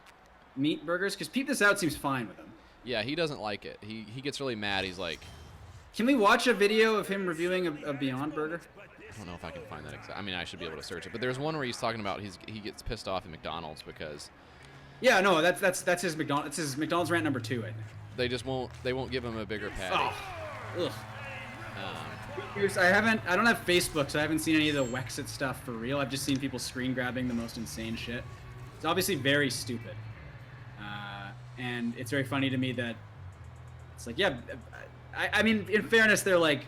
Meat burgers? Because Peep This Out seems fine with him. Yeah, he doesn't like it. He gets really mad. He's like... Can we watch a video of him reviewing a Beyond Burger? I don't know if I can find that exact. I mean, I should be able to search it. But there's one where he's talking about he gets pissed off at McDonald's because... Yeah, no, that's his McDonald's. It's his McDonald's rant number 2, I think. They just won't give him a bigger patty. Oh. Ugh. I don't have Facebook, so I haven't seen any of the Wexit stuff for real. I've just seen people screen grabbing the most insane shit. It's obviously very stupid. And it's very funny to me that it's like, yeah, I mean, in fairness, they're like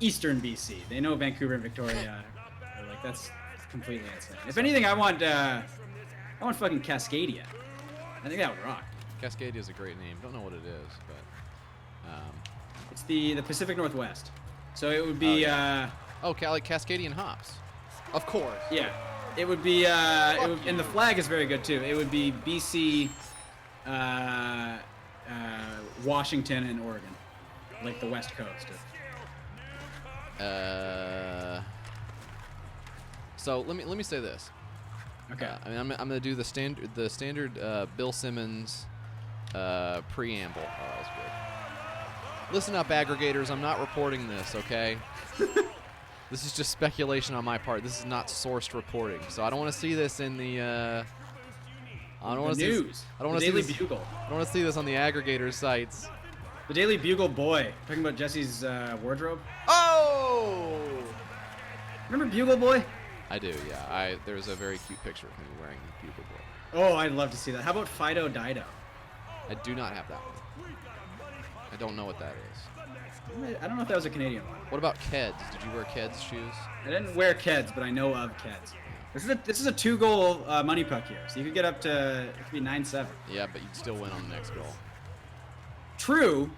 Eastern BC. They know Vancouver and Victoria. They're like, that's completely insane. If anything, I want fucking Cascadia. I think that would rock. Cascadia is a great name. Don't know what it is, but it's the Pacific Northwest. So it would be like Cascadian hops. Of course. Yeah. It would be and the flag is very good too. It would be BC, Washington, and Oregon, like the West Coast. So let me say this. Okay. I mean, I'm gonna do the standard Bill Simmons preamble. Oh, that was good. Listen up, aggregators. I'm not reporting this, okay? This is just speculation on my part. This is not sourced reporting, so I don't want to see this in the. I don't want to see news. I don't want to see Daily this. Bugle. I don't want to see this on the aggregator sites. The Daily Bugle boy. Talking about Jesse's wardrobe. Oh! Remember Bugle Boy? I do, yeah. There's a very cute picture of me wearing the Bugle Boy. Oh, I'd love to see that. How about Fido Dido? I do not have that one. I don't know what that is. I don't know if that was a Canadian one. What about Keds? Did you wear Keds shoes? I didn't wear Keds, but I know of Keds. This is a 2-goal money puck here, so you could get up to it could be 9-7. Yeah, but you'd still win on the next goal. true,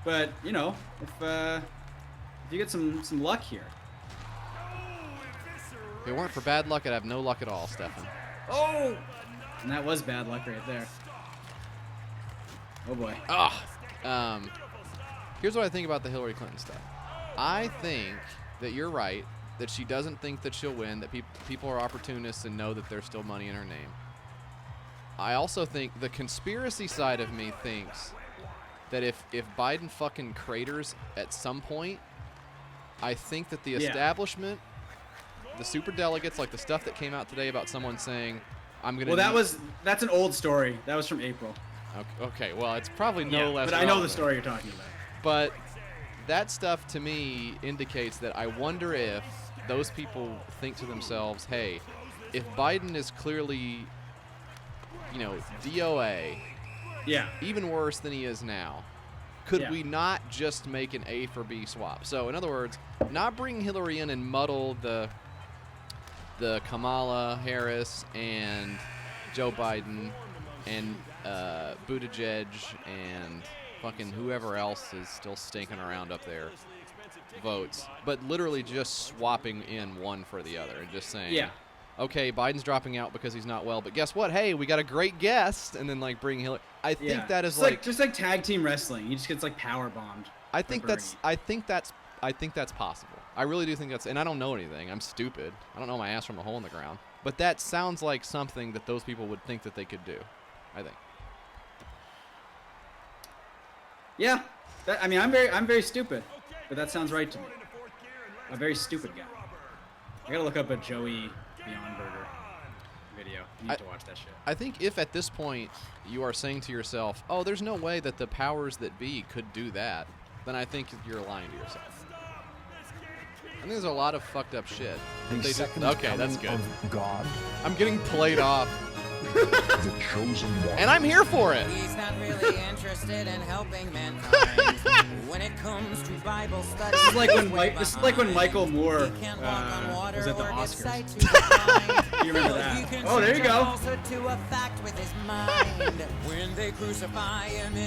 but you know, if you get some luck here. If it weren't for bad luck, I'd have no luck at all, Stefan. Oh, and that was bad luck right there. Oh boy. Here's what I think about the Hillary Clinton stuff. I think that you're right, that she doesn't think that she'll win, that people are opportunists and know that there's still money in her name. I also think the conspiracy side of me thinks that if Biden fucking craters at some point, I think that the establishment, the super delegates, like the stuff that came out today about someone saying, I'm going to... Well, that's an old story. That was from April. Okay, well, it's probably no less but I know relevant. the story you're talking about. But that stuff to me indicates that I wonder if those people think to themselves, hey, if Biden is clearly, DOA, even worse than he is now, could we not just make an A for B swap? So, in other words, not bring Hillary in and muddle the Kamala Harris and Joe Biden and Buttigieg and fucking whoever else is still stinking around up there votes, but literally just swapping in one for the other and just saying, okay, Biden's dropping out because he's not well, but guess what? Hey, we got a great guest, and then bring Hillary. I think that is it's just like tag team wrestling. He just gets power bombed. I think that's possible. I really do think that's, and I don't know anything. I'm stupid. I don't know my ass from a hole in the ground. But that sounds like something that those people would think that they could do. I think. Yeah, I'm very stupid, but that sounds right to me. A very stupid guy. I gotta look up a Joey Beyond Burger video. You need to watch that shit. I think if at this point you are saying to yourself, "Oh, there's no way that the powers that be could do that," then I think you're lying to yourself. I think there's a lot of fucked up shit. Okay, that's good. God. I'm getting played off. The chosen one. And I'm here for it. He's not really interested in helping mankind. When it comes to Bible study, this is like when Michael Moore was at the Oscars. You remember that? Oh, there you go.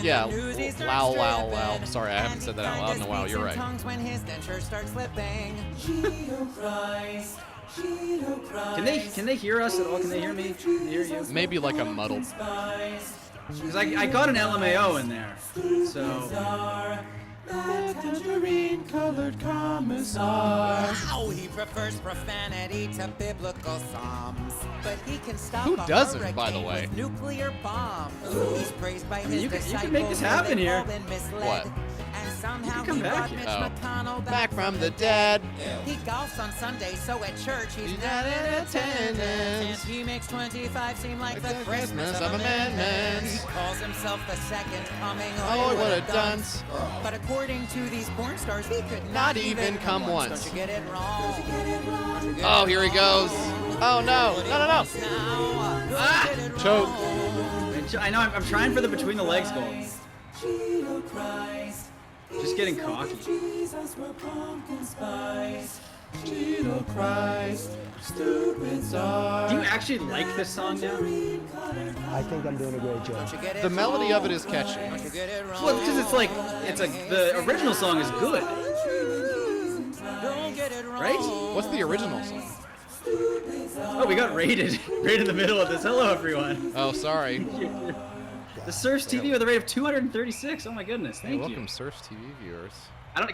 Yeah, wow. Sorry, I haven't said that out loud in a while. You're right. Can they hear us at all? Can they hear me? Can they hear you? Maybe like a muddled. Because I got an LMAO in there, so. Tangerine-colored commissar. How he prefers profanity to biblical psalms, but he can stop Who a doesn't, hurricane by the way? with nuclear bombs. He's praised by his You can disciples. make this happen here. What? And somehow come he back brought here. Mitch Oh. McConnell Back from the dead. He golfs on Sunday, so at church he's not in attendance. And he makes 25 seem like the Christmas of amendments. He calls himself the second coming. Oh, what a dunce. But according to these porn stars, he could Not even come once. Don't you get it wrong? Oh, here he goes. Oh, no. Choke. I know. I'm trying for the between the legs goal. Just getting cocky. Do you actually like this song now? I think I'm doing a great job. The melody of it is catchy. Well, because the original song is good. Right? What's the original song? Oh, we got raided right in the middle of this. Hello, everyone. Oh, sorry. The Surf's TV with a rate of 236. Oh my goodness. Thank you. Welcome, Surf's TV viewers.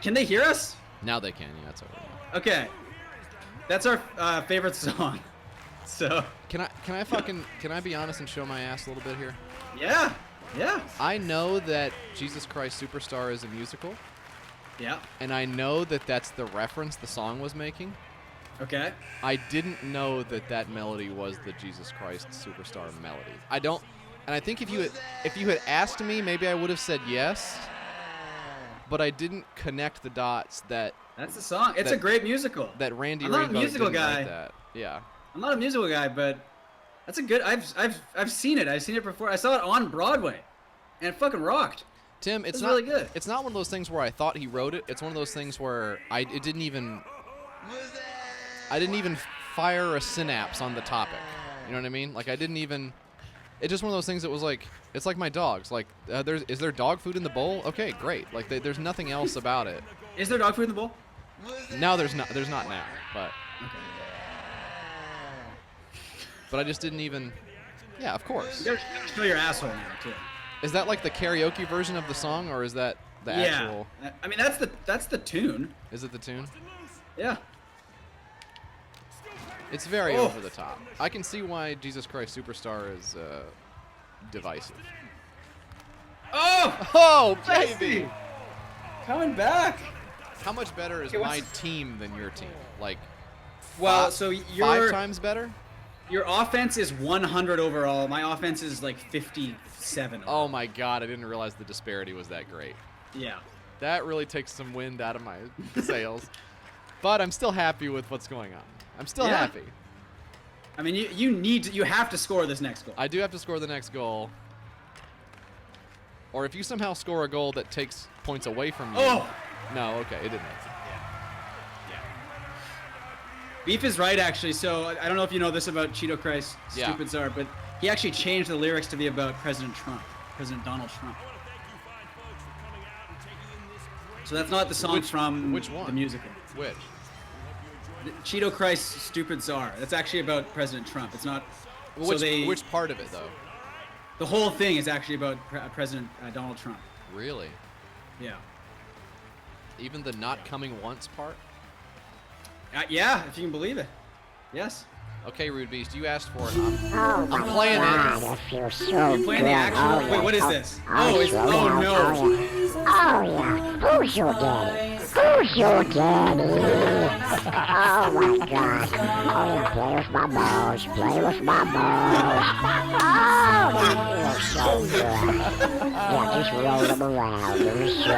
Can they hear us? Now they can. Yeah, that's over now. Okay. That's our favorite song. So. Can I be honest and show my ass a little bit here? Yeah. I know that Jesus Christ Superstar is a musical. Yeah. And I know that that's the reference the song was making. Okay. I didn't know that melody was the Jesus Christ Superstar melody. And I think if you had asked me, maybe I would have said yes. But I didn't connect the dots that. That's the song. It's a great musical. That Randy I'm not Rainbow a musical didn't guy. write that. Yeah. I'm not a musical guy, but that's a good. I've seen it. I've seen it before. I saw it on Broadway, and it fucking rocked. Tim, it's not really good. It's not one of those things where I thought he wrote it. It's one of those things where I didn't even fire a synapse on the topic. You know what I mean? Like I didn't even It's just one of those things that was like, it's like my dogs. Like, is there dog food in the bowl? Okay, great. Like, there's nothing else about it. Is there dog food in the bowl? No, there's not. There's not now. But I just didn't even. Yeah, of course. You gotta show your asshole now too. Is that like the karaoke version of the song, or is that the actual? I mean, that's the tune. Is it the tune? Yeah. It's very over the top. I can see why Jesus Christ Superstar is divisive. Oh! Oh, Jesse! baby! Coming back. How much better is Okay, my team than your team? Like, Well, so 5 times better? Your offense is 100 overall. My offense is like 57. Oh my God! I didn't realize the disparity was that great. Yeah. That really takes some wind out of my sails. But I'm still happy with what's going on. I'm still happy. I mean, you have to score this next goal. I do have to score the next goal. Or if you somehow score a goal that takes points away from you. Oh! No, okay, it didn't. Beef is right, actually. So I don't know if you know this about Cheeto Christ, Stupid Czar, but he actually changed the lyrics to be about President Trump, President Donald Trump. So that's not the song from which one? The musical. Which? The Cheeto Christ, Stupid Czar. That's actually about President Trump. It's not. Which part of it though? The whole thing is actually about President Donald Trump. Really? Yeah. Even the not coming once part? Yeah, if you can believe it. Yes. Okay, Rude Beast, you asked for it. I'm playing it. That feels so You're playing the actual. Wait, what is this? Oh, it's. Oh no. Oh yeah, who's your daddy? Who's your daddy? Oh my God! Oh yeah, play with my balls, play with my balls. Oh, that feels so good. Yeah, just roll them around. It was so good.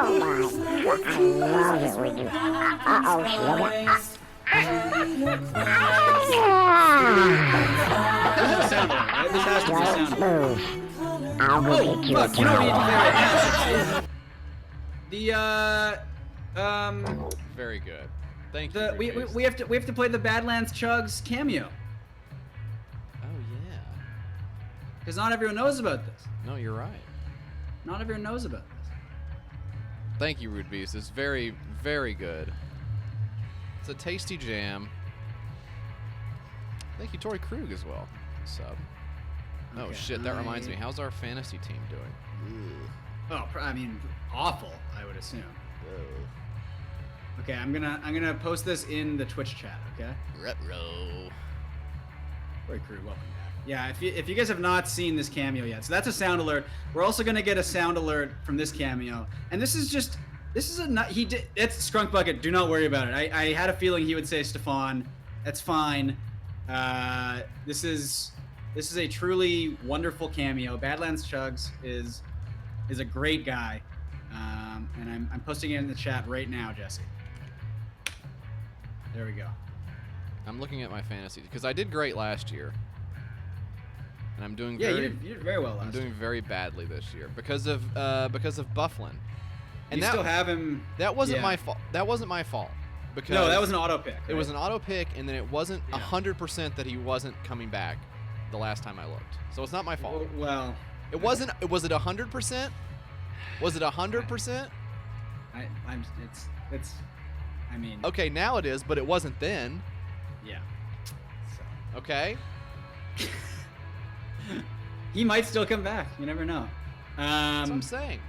Oh my God, I love it when you. Uh-oh, sugar. This has to be Don't sound. move. I'll go get you a Fuck, you don't need to towel. play right now. Very good. Thank you. We Rude Beast. we have to play the Badlands Chugs cameo Oh yeah. because not everyone knows about this. No, you're right. Not everyone knows about this. Thank you, Rude Beast. It's very, very good. It's a tasty jam. Thank you, Tori Krug, as well. Sub. Oh Okay, shit, that reminds me. How's our fantasy team doing? Oh, I mean, awful. I would assume. Okay, I'm gonna post this in the Twitch chat. Okay. Retro. Very crude. Welcome back. Yeah, if you guys have not seen this cameo yet, so that's a sound alert. We're also gonna get a sound alert from this cameo, and this is it's Skrunk Bucket. Do not worry about it. I had a feeling he would say Stefan. That's fine. This is a truly wonderful cameo. Badlands Chugs is a great guy, and I'm posting it in the chat right now, Jesse. There we go. I'm looking at my fantasy because I did great last year, and I'm doing Yeah, very. you did very well last I'm doing year. very badly this year because of Bufflin. And You still have him. That wasn't yeah. my fault. That wasn't my fault. Because No, that was an auto pick. It was right? an auto pick, and then it wasn't 100% that he wasn't coming back the last time I looked. So it's not my fault. Well, It wasn't. Was it 100%? Was it 100%? It's. I mean. Okay, now it is, but it wasn't then. Yeah. So. Okay. He might still come back. You never know. That's what I'm saying.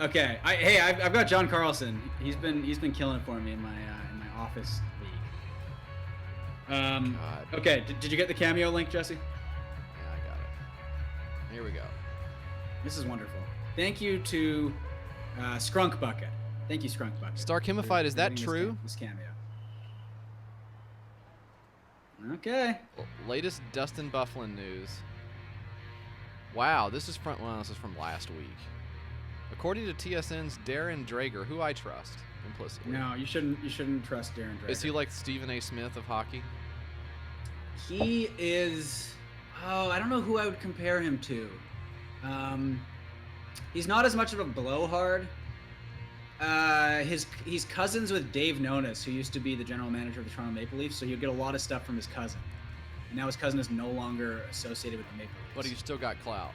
Okay. I've got John Carlson. He's been killing it for me in my office league. God. Okay. Did you get the cameo link, Jesse? Yeah, I got it. Here we go. This is wonderful. Thank you to Skrunk Bucket. Thank you, Skrunk Bucket. Starkimified, for is that giving true? This cameo. Okay. Latest Dustin Bufflin news. Wow, this is from last week. According to TSN's Darren Drager, who I trust implicitly. No, you shouldn't trust Darren Drager. Is he like Stephen A. Smith of hockey? He is. Oh, I don't know who I would compare him to. He's not as much of a blowhard. He's cousins with Dave Nonis, who used to be the general manager of the Toronto Maple Leafs, so you'll get a lot of stuff from his cousin. Now his cousin is no longer associated with the Maple Leafs. But he's still got clout.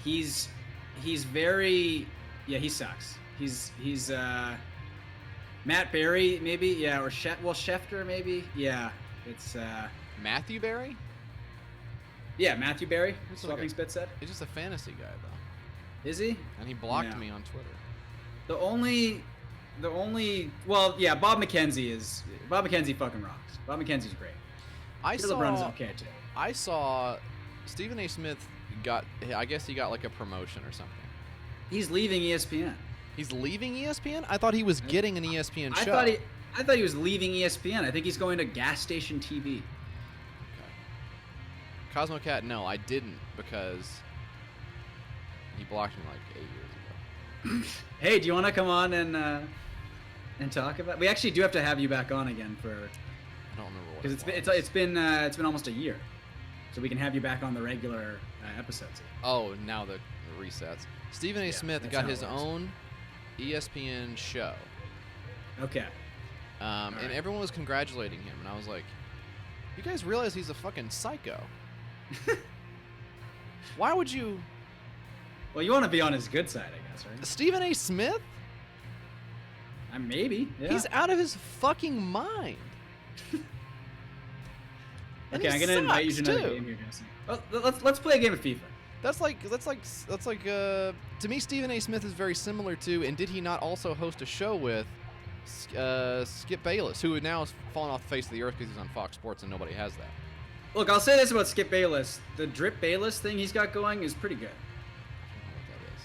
He's very he sucks. He's Matt Berry maybe or Schefter maybe it's Matthew Barry? Matthew Berry. He's Swapping like Spit said. He's just a fantasy guy though. Is he? And he blocked Yeah. me on Twitter. The only Bob McKenzie fucking rocks. Bob McKenzie's great. Caleb Brown's okay too. I saw Stephen A. Smith I guess he got like a promotion or something. He's leaving ESPN. He's leaving ESPN? I thought he was getting an ESPN show. I thought he was leaving ESPN. I think he's going to Gas Station TV. Okay. Cosmo Cat, no, I didn't because he blocked me like 8 years ago. Hey, do you want to come on and talk about? We actually do have to have you back on again for. I don't remember what. Because it's been almost a year, so we can have you back on the regular episodes. Oh, now the resets. Stephen A. Smith that's got how it his works. own ESPN show. Okay. And right. everyone was congratulating him, and I was like, "You guys realize he's a fucking psycho? Why would you?" Well, you want to be on his good side, I guess, right? Stephen A. Smith? Maybe. Yeah. He's out of his fucking mind. And Okay, he I'm gonna invite you to sucks, another too. game here, Jesse. Well, let's play a game of FIFA. That's like to me Stephen A. Smith is very similar to, and did he not also host a show with Skip Bayless, who now has fallen off the face of the earth because he's on Fox Sports and nobody has that. Look, I'll say this about Skip Bayless: the Drip Bayless thing he's got going is pretty good. I don't know what that is.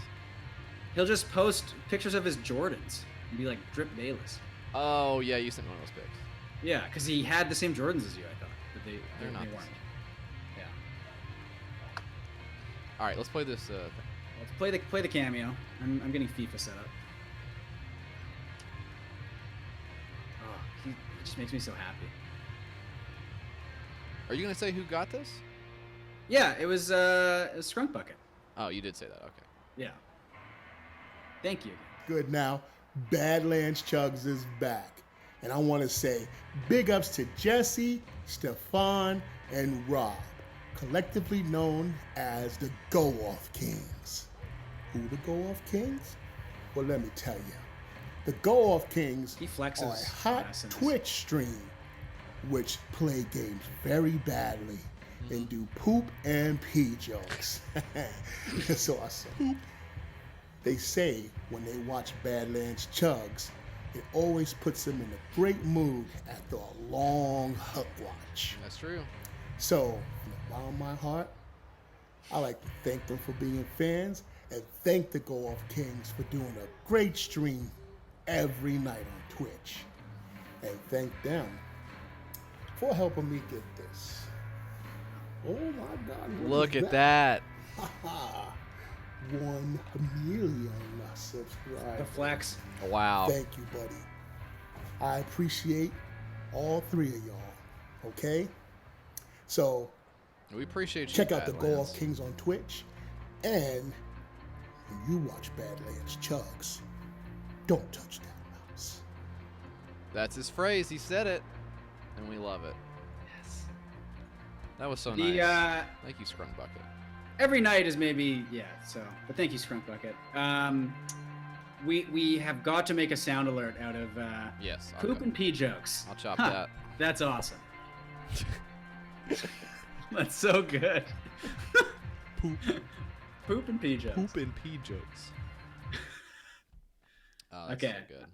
He'll just post pictures of his Jordans and be like Drip Bayless. Oh yeah, you sent one of those pics. Yeah, because he had the same Jordans as you, I thought, but They're not they the weren't. same. Yeah. All right, let's play this thing. Let's play the cameo. I'm getting FIFA set up. Oh, he just makes me so happy. Are you gonna say who got this? Yeah, it was Skrunk Bucket. Oh, you did say that. Okay. Yeah. Thank you. Good now. Badlands Chugs is back. And I want to say big ups to Jesse, Stefan, and Rob, collectively known as the Go Off Kings. Who the Go Off Kings? Well, let me tell you. The Go Off Kings He flexes are a hot ass in this. Twitch stream which play games very badly and do poop and pee jokes. It's awesome. They say when they watch Badlands Chugs, it always puts them in a great mood after a long hook watch. That's true. So, from the bottom of my heart, I like to thank them for being fans and thank the Go Off Kings for doing a great stream every night on Twitch. And thank them for helping me get this. Oh my God. Look at that. 1 million subscribers. The flex. Wow. Thank you, buddy. I appreciate all 3 of y'all. Okay? So, We appreciate you. check out the Go Badlands. Off Kings on Twitch. And when you watch Badlands Chugs, don't touch that mouse. That's his phrase. He said it, and we love it. Yes. That was so The nice. Thank you, Scrunk Bucket. every night is maybe but thank you, Skrunk Bucket. We have got to make a sound alert out of Yes. poop and pee jokes. I'll chop Huh, that. That's awesome. That's so good. Poop and pee jokes. Poop and pee jokes. Oh, that's Okay. so good.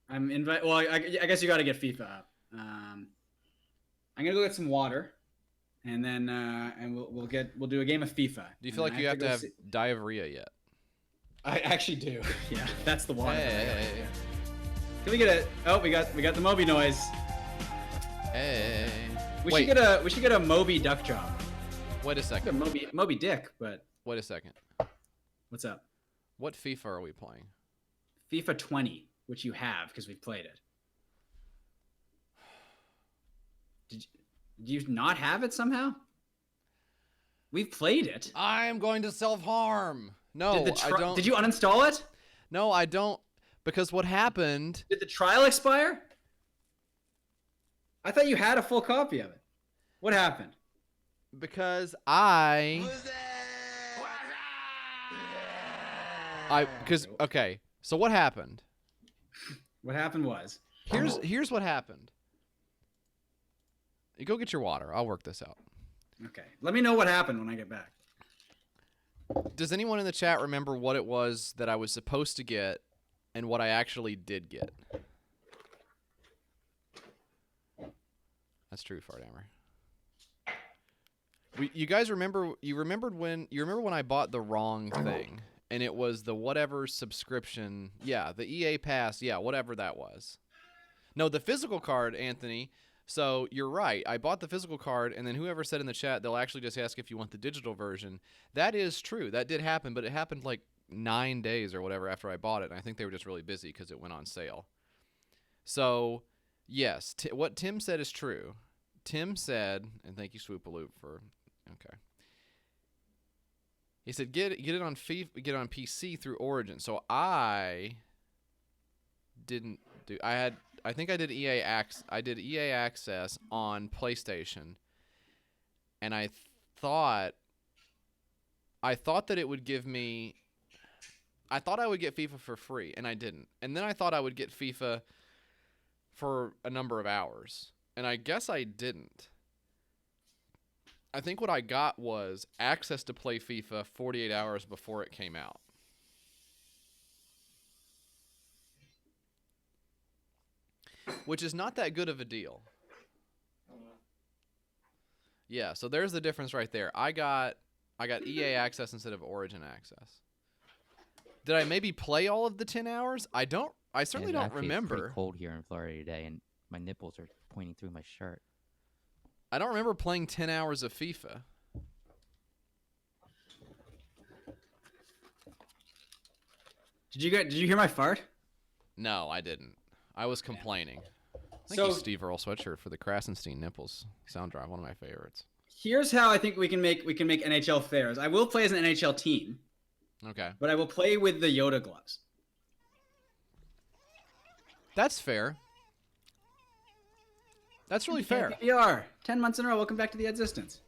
I'm Well, I guess you got to get FIFA up. I'm gonna go get some water, and then we'll do a game of FIFA. Do you feel like you have to have diarrhea yet? I actually do. Yeah, that's the water. Hey. Can we get a? Oh, we got the Moby noise. Hey. We Wait. should get a Moby duck job. Wait a A second. Moby Dick, but Wait a second. what's up? What FIFA are we playing? FIFA 20, which you have because we've played it. Do you not have it somehow? We've played it. I'm going to self-harm. No, I don't. Did you uninstall it? No, I don't. Because what happened? Did the trial expire? I thought you had a full copy of it. What happened? Because okay. So what happened? What happened was. Here's what happened. You go get your water. I'll work this out. Okay. Let me know what happened when I get back. Does anyone in the chat remember what it was that I was supposed to get and what I actually did get? That's true, Farthammer. You guys remember? You remember when I bought the wrong thing, and it was the whatever subscription. Yeah, the EA Pass. Yeah, whatever that was. No, the physical card, Anthony. So you're right. I bought the physical card, and then whoever said in the chat, they'll actually just ask if you want the digital version. That is true. That did happen, but it happened like 9 days or whatever after I bought it, and I think they were just really busy because it went on sale. So, yes, what Tim said is true. Tim said, and thank you, Swoopaloop, for okay. He said get it on FIFA, get it on PC through Origin. So I didn't do. I think I did EA Access on PlayStation, and I thought that it would give me. I thought I would get FIFA for free, and I didn't. And then I thought I would get FIFA for a number of hours, and I guess I didn't. I think what I got was access to play FIFA 48 hours before it came out. Which is not that good of a deal. Yeah, so there's the difference right there. I got EA access instead of Origin access. Did I maybe play all of the 10 hours? I certainly don't remember. It's pretty cold here in Florida today, and my nipples are pointing through my shirt. I don't remember playing 10 hours of FIFA. Did you hear my fart? No, I didn't. I was complaining. Thank you, Steve Earl Sweatshirt, for the Krasenstein nipples sound drive. One of my favorites. Here's how I think we can make NHL fairs. I will play as an NHL team. Okay. But I will play with the Yoda gloves. That's fair. That's really fair. PPR. 10 months in a row. Welcome back to the Existence.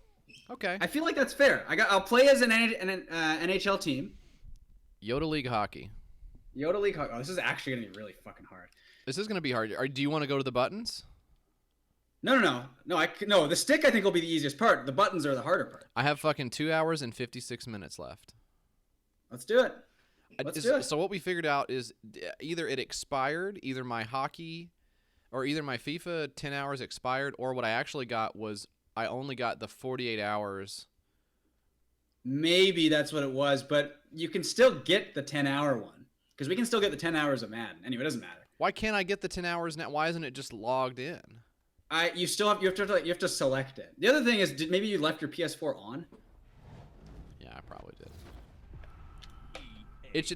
Okay. I feel like that's fair. I'll play as an NHL team. Yoda League hockey. Yoda League hockey. Oh, this is actually going to be really fucking hard. This is going to be hard. Do you want to go to the buttons? No. No, the stick I think will be the easiest part. The buttons are the harder part. I have fucking 2 hours and 56 minutes left. Let's do it. Let's do it. So what we figured out is either it expired, either my hockey or either my FIFA 10 hours expired, or what I actually got was I only got the 48 hours. Maybe that's what it was, but you can still get the 10-hour one because we can still get the 10 hours of Madden. Anyway, it doesn't matter. Why can't I get the 10 hours now? Why isn't it just logged in? You have to select it. The other thing is, maybe you left your PS4 on. Yeah, I probably did.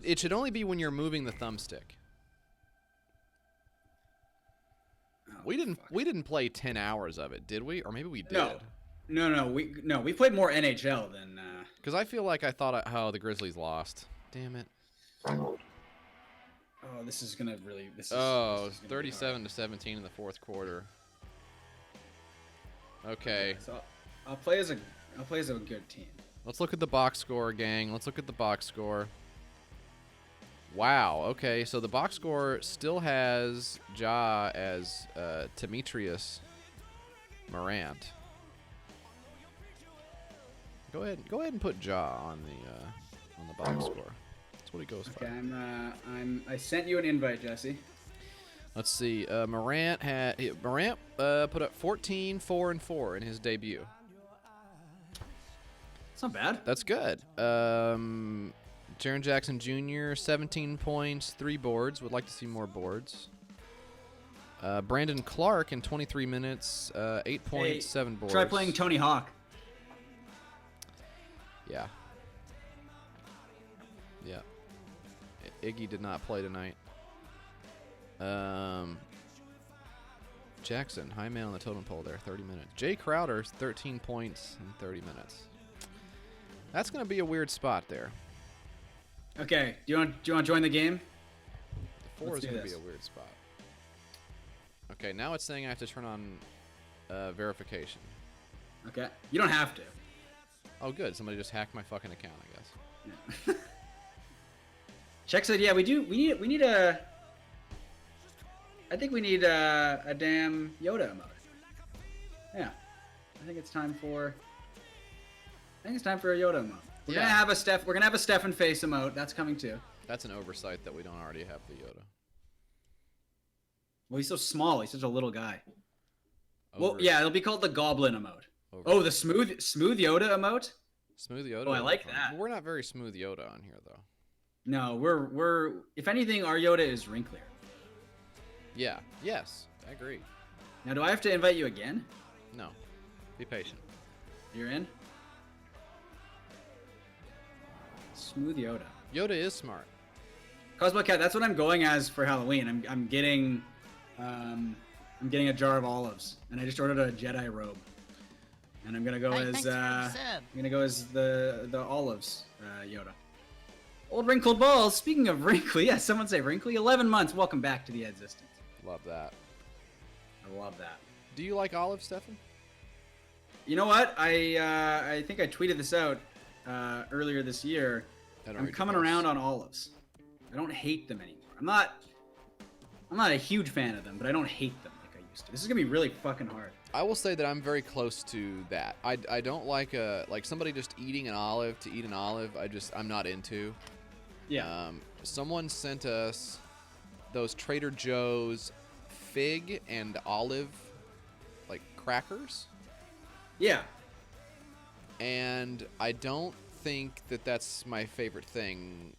It should only be when you're moving the thumbstick. Oh, we didn't play 10 hours of it, did we? Or maybe we did. No. We played more NHL than. Because I feel like I thought the Grizzlies lost. Damn it. Oh, this is gonna really. This is 37-17 in the fourth quarter. Okay. So I'll play as a good team. Let's look at the box score, gang. Let's look at the box score. Wow. Okay, so the box score still has Ja as Demetrius Morant. Go ahead and put Ja on the box score. That's what he goes for. Okay, I sent you an invite, Jesse. Let's see. Morant put up 14, 4, and 4 in his debut. It's not bad. That's good. Jaren Jackson Jr., 17 points, 3 boards. Would like to see more boards. Brandon Clark in 23 minutes, 8 points, 7 boards. Try playing Tony Hawk. Yeah. Iggy did not play tonight. Jackson, high man on the totem pole there, 30 minutes. Jay Crowder, 13 points in 30 minutes. That's going to be a weird spot there. Okay, do you want to join the game? The 4 is going to be a weird spot. Okay, now it's saying I have to turn on verification. Okay, you don't have to. Oh, good. Somebody just hacked my fucking account, I guess. Yeah. Check said, yeah, we need a. I think we need a damn Yoda emote. Yeah, I think it's time for a Yoda emote. We're gonna have a Stefan face emote. That's coming too. That's an oversight that we don't already have the Yoda. Well, he's so small. He's such a little guy. Well, yeah, it'll be called the Goblin emote. Oh, the smooth Yoda emote. Smooth Yoda. Oh, I like that. We're not very smooth Yoda on here, though. No, we're if anything, our Yoda is wrinklier. Yeah. Yes, I agree. Now, do I have to invite you again? No. Be patient. You're in. Smooth Yoda. Yoda is smart. Cosmo Cat. That's what I'm going as for Halloween. I'm getting a jar of olives, and I just ordered a Jedi robe, and I'm gonna go as the olives Yoda. Old wrinkled balls. Speaking of wrinkly, yeah, someone say wrinkly. 11 months. Welcome back to the existence. Love that. I love that. Do you like olives, Stefan? You know what? I think I tweeted this out earlier this year. I'm coming around on olives. I don't hate them anymore. I'm not a huge fan of them, but I don't hate them like I used to. This is gonna be really fucking hard. I will say that I'm very close to that. I don't like somebody just eating an olive to eat an olive. I'm not into. Yeah. Someone sent us those Trader Joe's fig and olive like crackers. Yeah. And I don't think that that's my favorite thing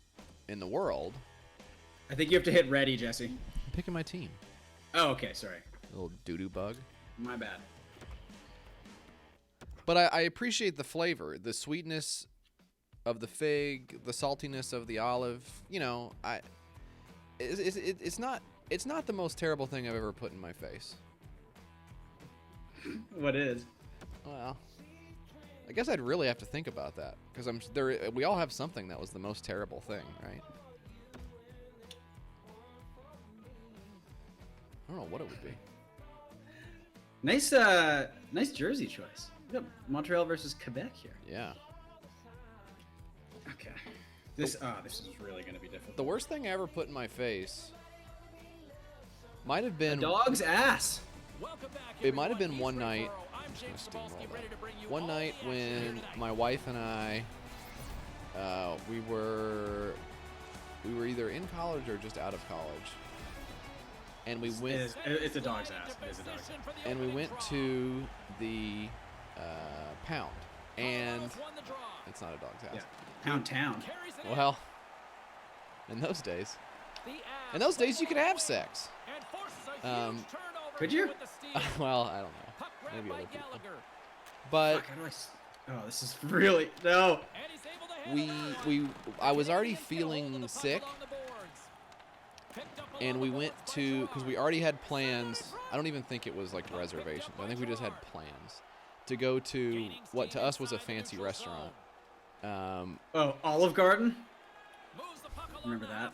in the world. I think you have to hit ready, Jesse. I'm picking my team. Oh, okay, sorry. Little doo-doo bug. My bad. But I appreciate the flavor, the sweetness of the fig, the saltiness of the olive. You know, it's not the most terrible thing I've ever put in my face. What is? Well, I guess I'd really have to think about that because we all have something that was the most terrible thing, right? I don't know what it would be. Nice jersey choice. We got Montreal versus Quebec here. Yeah. Okay. This is really gonna be difficult. The worst thing I ever put in my face might have been a dog's ass. It might have been one night. I'm just gonna steamroll that. One night when my wife and I, we were either in college or just out of college, and we went. It's a dog's ass. It is a dog's ass. And we went to the Pound, and it's not a dog's ass. Yeah. Pound Town. Well, in those days you could have sex. Could you? Well, I don't know. Maybe other people. But this is really no. I was already feeling sick, and we went to because we already had plans. I don't even think it was like reservations. I think we just had plans to go to what to us was a fancy restaurant. Olive Garden. Remember that?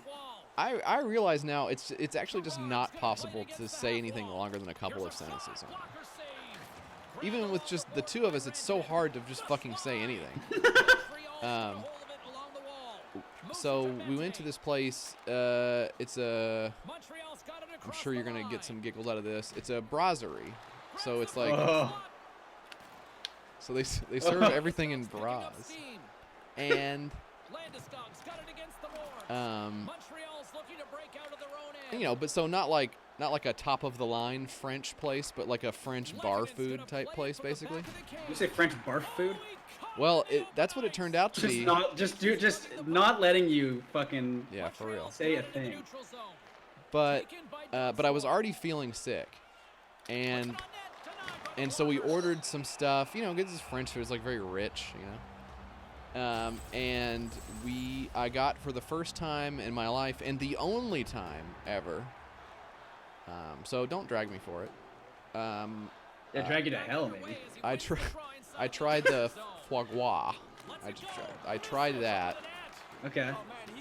I realize now it's actually just not possible to say anything longer than a couple of sentences on it. Even with just the two of us, it's so hard to just fucking say anything. So we went to this place. It's a. I'm sure you're gonna get some giggles out of this. It's a brasserie, so it's like. So they serve everything in bras, and. You know, but so not like a top of the line French place, but like a French bar food type place, basically. You say French barf food? Well, that's what it turned out to be. Just not letting you fucking for real say a thing. But I was already feeling sick, and so we ordered some stuff. You know, because this French food is like very rich, you know. And I got for the first time in my life and the only time ever. So don't drag me for it. Drag you to hell, maybe. I tried the foie gras. I tried that. Okay.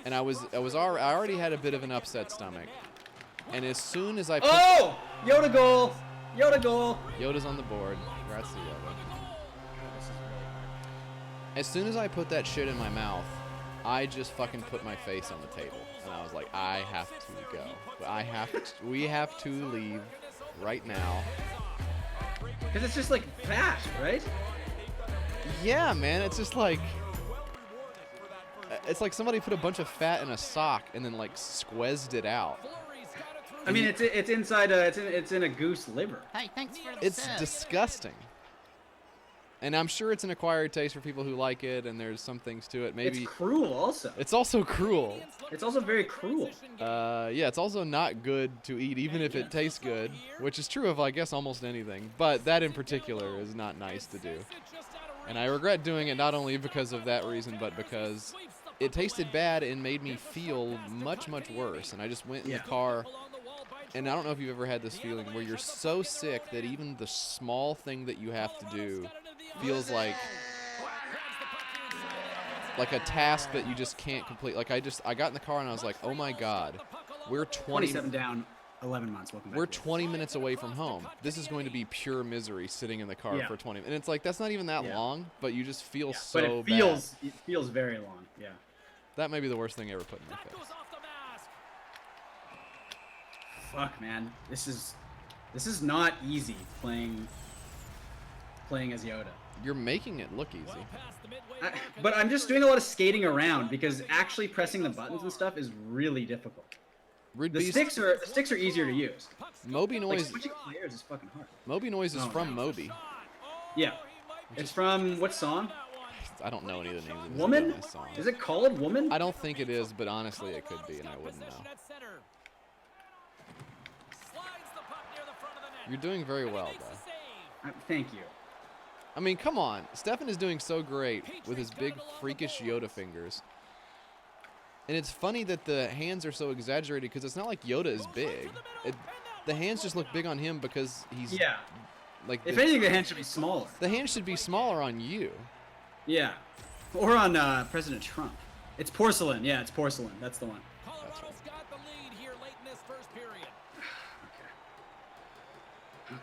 And I already had a bit of an upset stomach. And as soon as I Yoda goal! Yoda goal! Yoda's on the board. Congrats to Yoda. As soon as I put that shit in my mouth, I just fucking put my face on the table, and I was like, I have to go. We have to leave right now. Because it's just like fat, right? Yeah, man, it's just like, it's like somebody put a bunch of fat in a sock and then like squeezed it out. I mean, it's inside it's in a goose liver. Hey, thanks for the It's sub. disgusting. And I'm sure it's an acquired taste for people who like it, and there's some things to it. Maybe It's cruel also. it's also cruel. It's also very cruel. Yeah, it's also not good to eat, even if it tastes good, which is true of, I guess, almost anything. But that in particular is not nice to do. And I regret doing it not only because of that reason, but because it tasted bad and made me feel much, much worse. And I just went in the car, and I don't know if you've ever had this feeling where you're so sick that even the small thing that you have to do feels like a task that you just can't complete. Like I got in the car and I was like, oh my god, we're 27 down, 11 months. Welcome back. We're 20 minutes away from home. This is going to be pure misery sitting in the car for 20 minutes. And it's like, that's not even that long, but you just feel so but it feels very long. Yeah. That may be the worst thing ever put in my face. Fuck, man. This is not easy playing as Yoda. You're making it look easy. But I'm just doing a lot of skating around because actually pressing the buttons and stuff is really difficult. The sticks are easier to use. Moby Noise. Like, switching players is fucking hard. Moby Noise is from Moby. Yeah. It's from what song? I don't know any of the names of this Woman? song. Is it called Woman? I don't think it is, but honestly it could be, and I wouldn't know. You're doing very well, though. Thank you. I mean, come on. Stefan is doing so great with his big, freakish Yoda fingers. And it's funny that the hands are so exaggerated because it's not like Yoda is big. The hands just look big on him because he's... Yeah. Like if anything, the hands should be smaller. The hands should be smaller on you. Yeah. Or on President Trump. It's porcelain. Yeah, it's porcelain. That's the one. That's right.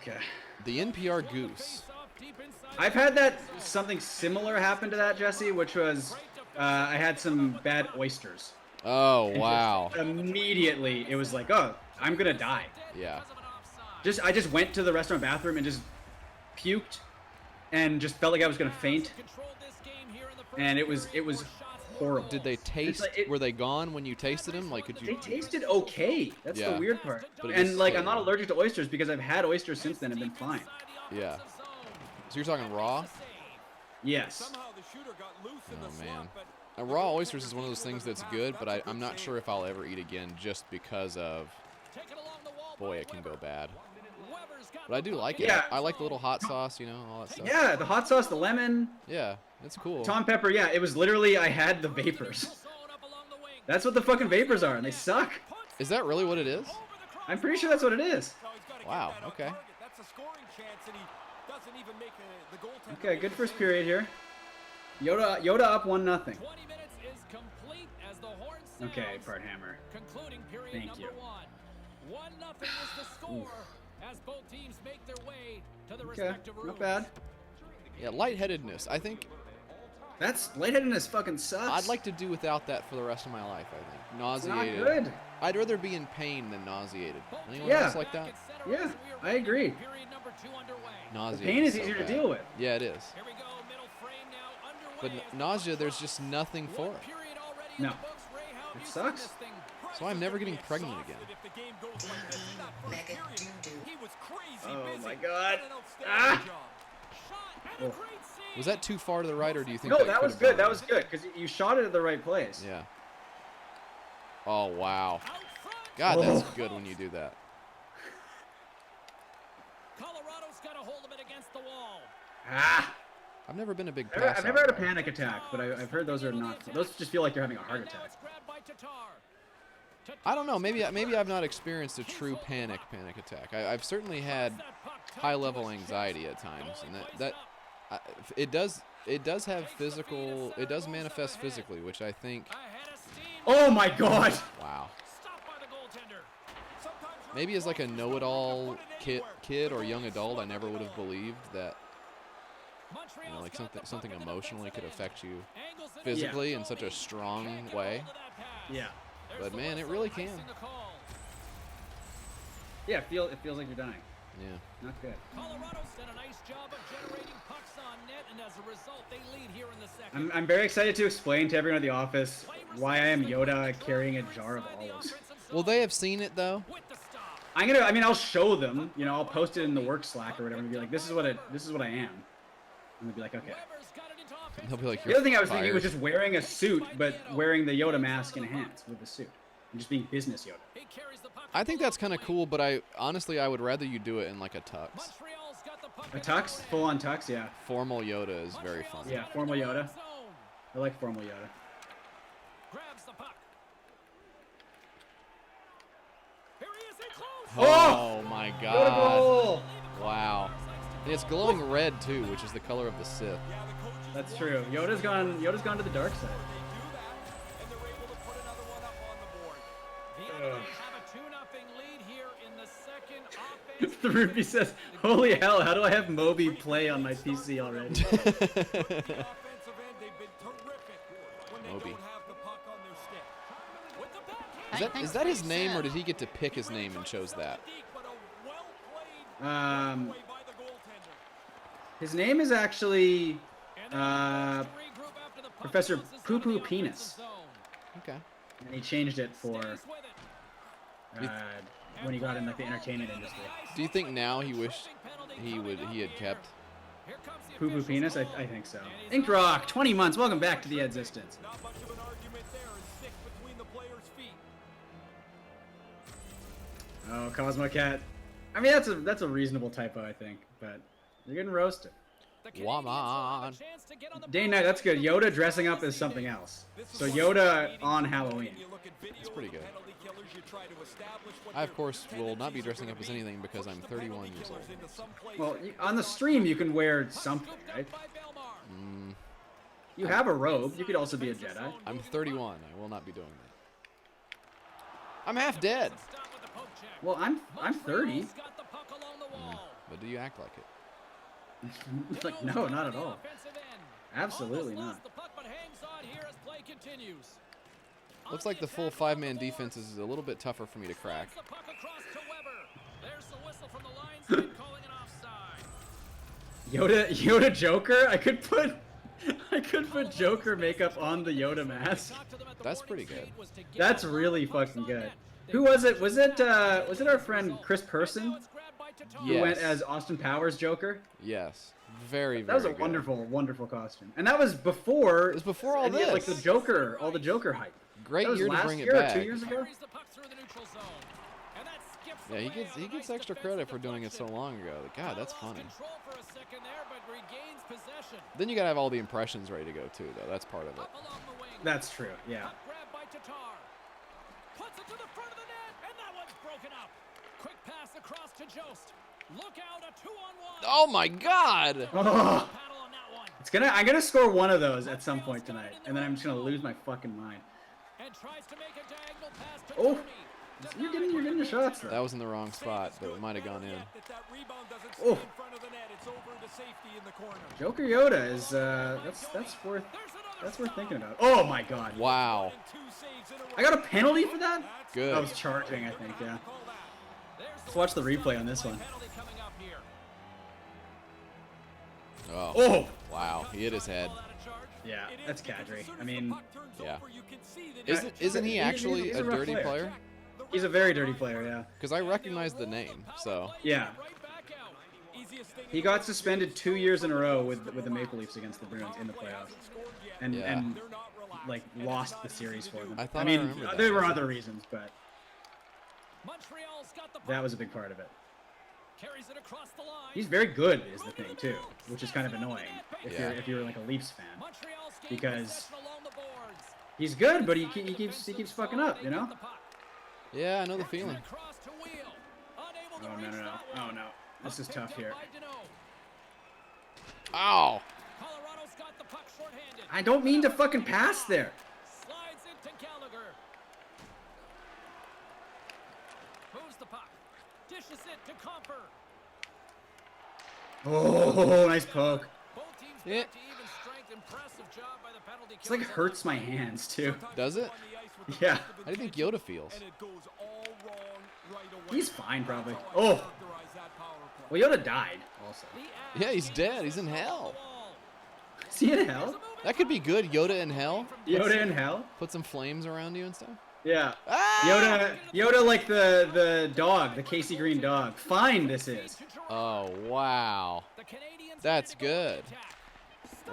Okay. The NPR Goose. I've had something similar happen to that, Jesse, which was I had some bad oysters. Oh, wow. Immediately, it was like, oh, I'm gonna die. Yeah. I just went to the restaurant bathroom and just puked, and just felt like I was gonna faint. And it was horrible. Did they taste? Were they gone when you tasted them? Like, could you? They tasted okay. That's the weird part. And like, I'm not allergic to oysters because I've had oysters since then and been fine. Yeah. So you're talking raw? Yes. Oh man. Raw oysters is one of those things that's good, but I'm not sure if I'll ever eat again just because of. Boy, it can go bad. But I do like it. Yeah. I like the little hot sauce, you know, all that stuff. Yeah, the hot sauce, the lemon. Yeah, it's cool. Tom pepper, yeah, it was literally, I had the vapors. That's what the fucking vapors are, and they suck. Is that really what it is? I'm pretty sure that's what it is. Wow, okay. Okay, good first period here. Yoda up 1-0. Okay, part hammer. Thank you. 1-0 is the score as both teams make their way to the Okay, respective rooms. not bad. Yeah, lightheadedness. I think lightheadedness fucking sucks. I'd like to do without that for the rest of my life, I think. Nauseated. It's not good. I'd rather be in pain than nauseated. Anyone Yeah. else like that? Yeah, I agree. Nausea. The pain is so easier bad. to deal with. Yeah, it is. But nausea, there's just nothing for it. No. It sucks. So I'm never getting pregnant again. Oh my god. Ah! Oh. Was that too far to the right, or do you think No, that that was could've good. gone That in? was good because you shot it at the right place. Yeah. Oh, wow. God, that's good when you do that. Colorado's got a hold of it against the wall. Ah! I've never been a big I've never had a panic attack, but I've heard those are not. Those just feel like you're having a heart attack. I don't know. Maybe I've not experienced a true panic attack. I've certainly had high-level anxiety at times, and it does have physical. It does manifest physically, which I think. Oh my god! Wow. Maybe as like a know-it-all kid or young adult, I never would have believed that You know, like something emotionally could affect you physically in such a strong way. Yeah. But man, it really can. Yeah, it feels like you're dying. Yeah. Not good. Colorado's done a nice job of generating pucks on net, and as a result, they lead here in the second. I'm very excited to explain to everyone at the office why I am Yoda carrying a jar of olives. Will they have seen it though? I'll show them. You know, I'll post it in the work Slack or whatever, and be like, this is what I am. And they'll be like, okay. And they'll be like, the other thing I was fired. thinking was just wearing a suit, but wearing the Yoda mask enhanced with the suit, and just being business Yoda. I think that's kind of cool, but I would rather you do it in like a tux. A tux, full on tux, yeah. Formal Yoda is very fun. Yeah, formal Yoda. I like formal Yoda. Oh my God! Goal! Wow, and it's glowing red too, which is the color of the Sith. That's true. Yoda's gone to the dark side. The Ruby says, "Holy hell! How do I have Moby play on my PC already?" Moby. Is that his name, or did he get to pick his name and chose that? His name is actually Professor Poo Poo Penis. Okay. And he changed it for when he got in like the entertainment industry. Do you think now he wished he had kept Poo Poo Penis? I think so. Ink Rock, 20 months. Welcome back to the Existence. Oh, Cosmo Cat. I mean, that's a reasonable typo, I think, but you're getting roasted. Woman. Day and night, that's good. Yoda dressing up as something else. So Yoda on Halloween. That's pretty good. I, of course, will not be dressing up as anything because I'm 31 years old. Well, on the stream, you can wear something, right? You have a robe. You could also be a Jedi. I'm 31. I will not be doing that. I'm half dead. Well, I'm 30. But do you act like it? Like, no, not at all. Absolutely not. Looks like the full 5-man defense is a little bit tougher for me to crack. Yoda Joker? I could put Joker makeup on the Yoda mask. That's pretty good. That's really fucking good. Who was it? Was it our friend Chris Person? Who went as Austin Powers Joker? Yes. Very, that was a good. wonderful costume. And that was before. It was before all this. Like the Joker, all the Joker hype. Great year to bring it back. back. 2 years ago. Yeah, he gets extra credit for doing it so long ago. God, that's funny. Then you gotta have all the impressions ready to go too, though. That's part of it. That's true. Yeah. Puts it to the front of the net, and that one's broken up. Quick pass across to Jost. Look out, a 2-on-1. Oh my God! Oh. I'm gonna score one of those at some point tonight, and then I'm just gonna lose my fucking mind. And tries to make a diagonal pass to oh, you're getting your shots though. That was in the wrong spot, but it might have gone in. Oh. Joker Yoda is that's worth thinking about. Oh my God! Wow. I got a penalty for that? Good. I was charging, I think, yeah. Let's watch the replay on this one. Oh. Wow, he hit his head. Yeah, that's Kadri. I mean, yeah. Isn't he actually he's a dirty player? He's a very dirty player, yeah. Because I recognize the name, so. Yeah. He got suspended 2 years in a row with the Maple Leafs against the Bruins in the playoffs, and like lost the series for them. I mean, there were other reasons, but that was a big part of it. He's very good, is the thing too, which is kind of annoying if you're like a Leafs fan, because he's good, but he keeps fucking up, you know? Yeah, I know the feeling. Oh no, this is tough here. Ow! I don't mean to fucking pass there. Slides into Gallagher. Moves the puck. Dishes it to Comper. Oh, nice poke. Yeah. It's like hurts my hands too. Does it? Yeah. How do you think Yoda feels? He's fine probably. Oh. Well, Yoda died also. Yeah, he's dead. He's in hell. Is he in hell? That could be good. Yoda in hell. Yoda in hell? Put some flames around you and stuff. Yeah. Yoda like the dog, the Casey Green dog. Fine, this is. Oh, wow. That's good.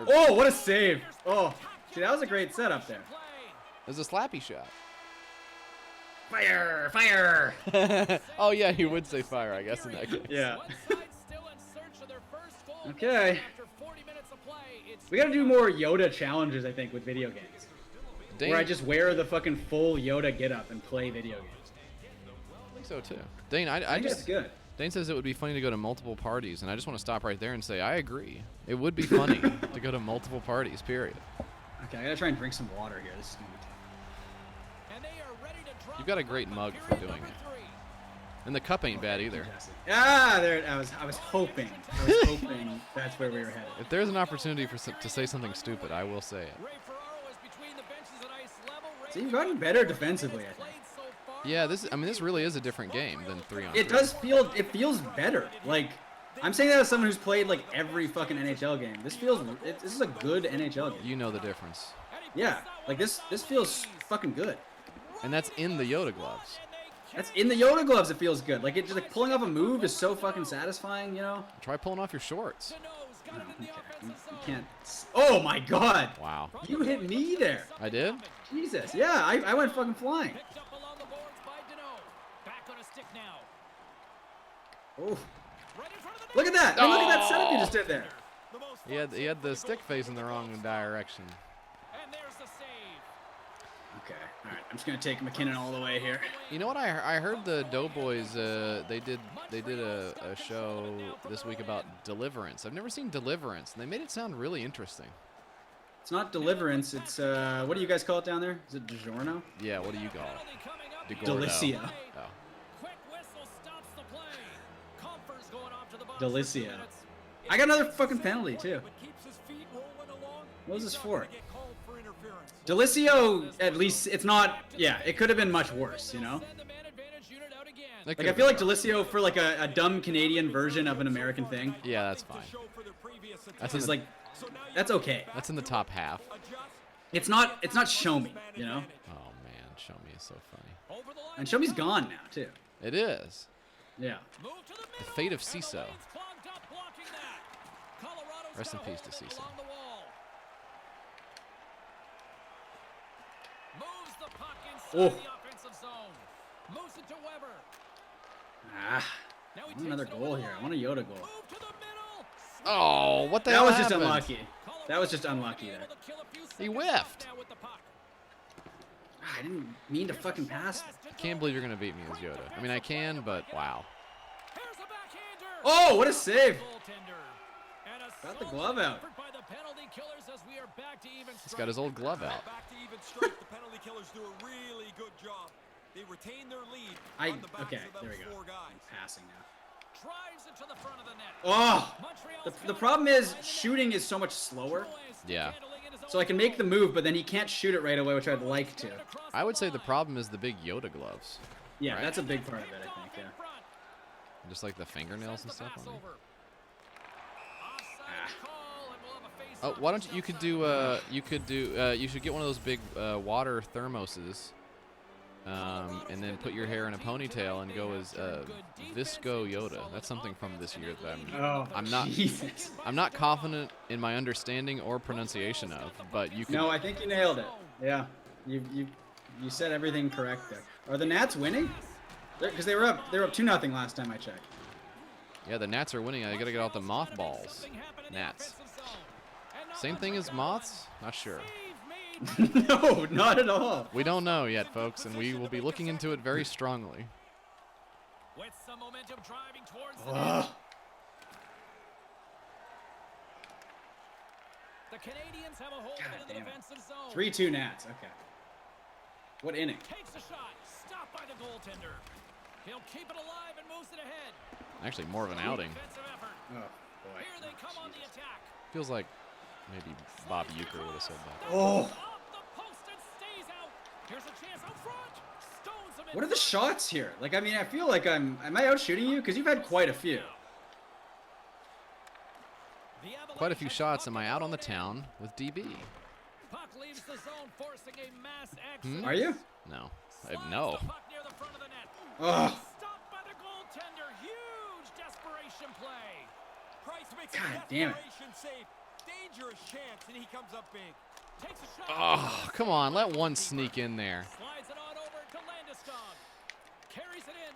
Oh, what a save. Oh, see, that was a great setup there. There's a slappy shot. Fire, fire. Oh, yeah, he would say fire, I guess, in that case. Yeah. Okay. We gotta do more Yoda challenges, I think, with video games. Where I just wear the fucking full Yoda getup and play video games. I think so, too. Dane, I think just... that's good. Dane says it would be funny to go to multiple parties, and I just want to stop right there and say I agree. It would be funny to go to multiple parties, period. Okay, I gotta try and drink some water here. This is gonna be tough. You've got a great mug for doing it. And the cup ain't bad either. Ah, there. I was hoping. That's where we were headed. If there's an opportunity to say something stupid, I will say it. See, you've gotten better defensively, I think. Yeah, this really is a different game than 3-on-3. It feels better. Like, I'm saying that as someone who's played like every fucking NHL game. This is a good NHL game. You know the difference. Yeah, like this feels fucking good. And that's in the Yoda gloves. That's in the Yoda gloves. It feels good. Like, it just like pulling off a move is so fucking satisfying, you know. Try pulling off your shorts. Oh, okay. You can't. Oh my God. Wow. You hit me there. I did? Jesus. Yeah, I went fucking flying. Oh. Look at that. Oh. Look at that setup you just did there. He had the stick facing the wrong direction. Okay. All right. I'm just gonna take McKinnon all the way here. You know what? I heard the Doughboys. They did a show this week about Deliverance. I've never seen Deliverance, and they made it sound really interesting. It's not Deliverance. It's what do you guys call it down there? Is it DiGiorno? Yeah. What do you call it? Delicia. Oh. Delicia. I got another fucking penalty too. What was this for? Delicio, at least it's not. Yeah, it could have been much worse, you know. Like I feel like Delicio for like a dumb Canadian version of an American thing. Yeah, that's fine. That's like, that's okay. That's in the top half. It's not Show Me, you know. Oh man, Show Me is so funny. And Show Me's gone now too. It is. Yeah. The fate of CISO. Rest in peace to CISO. Oh. Ah. I want another goal here. I want a Yoda goal. Oh, what the hell happened? Just unlucky. That was just unlucky there. He whiffed. I didn't mean to fucking pass. I can't believe you're going to beat me as Yoda. I mean, I can, but wow. Oh, what a save. Got the glove out. He's got his old glove out. The penalty killers do a really good job. They retain their lead. Okay, there we go. I'm passing now. Drives it to the front of the net. Oh, the problem is shooting is so much slower. Yeah. So I can make the move, but then he can't shoot it right away, which I'd like to. I would say the problem is the big Yoda gloves. Yeah, right? That's a big part of it, I think. Yeah. Just like the fingernails and stuff on it. Ah. Oh, why don't you could do you should get one of those big water thermoses, and then put your hair in a ponytail and go as Visco Yoda. That's something from this year that I'm not confident in my understanding or pronunciation of, but you can. No, I think you nailed it. Yeah, you said everything correct there. Are the Nats winning? Because they were up 2-0 last time I checked. Yeah, the Nats are winning. I gotta get out the mothballs. Nats. Same thing as moths? Not sure. No, not at all. We don't know yet, folks, and we will be looking into it very strongly. With some momentum driving towards the Canadians have a hold in the defensive zone. 3-2 Nats. Okay. What inning? Takes a shot. Stopped by the goaltender. He'll keep it alive and moves it ahead. Actually, more of an outing. Oh boy. Here they come on the attack. Feels like Maybe Bob Euchre would have said that. Oh. Off the post and stays out. Here's a chance out front. Stones him in What are the front. shots here? Like, I mean, I feel like am I out shooting you? Because you've had quite a few. The Avalanche Quite a few has shots. puck Am I in out on the own town end. with DB? Puck leaves the zone, forcing a mass exodus. Are you? No. Slides No. the puck near the front of the net. Ugh. Stopped by the goaltender. Huge desperation play. Price makes God a damn it. desperation save. Dangerous chance, and he comes up big. Takes a shot. Oh, come on. Let one sneak in there. Slides it on over to Landeskog. Carries it in.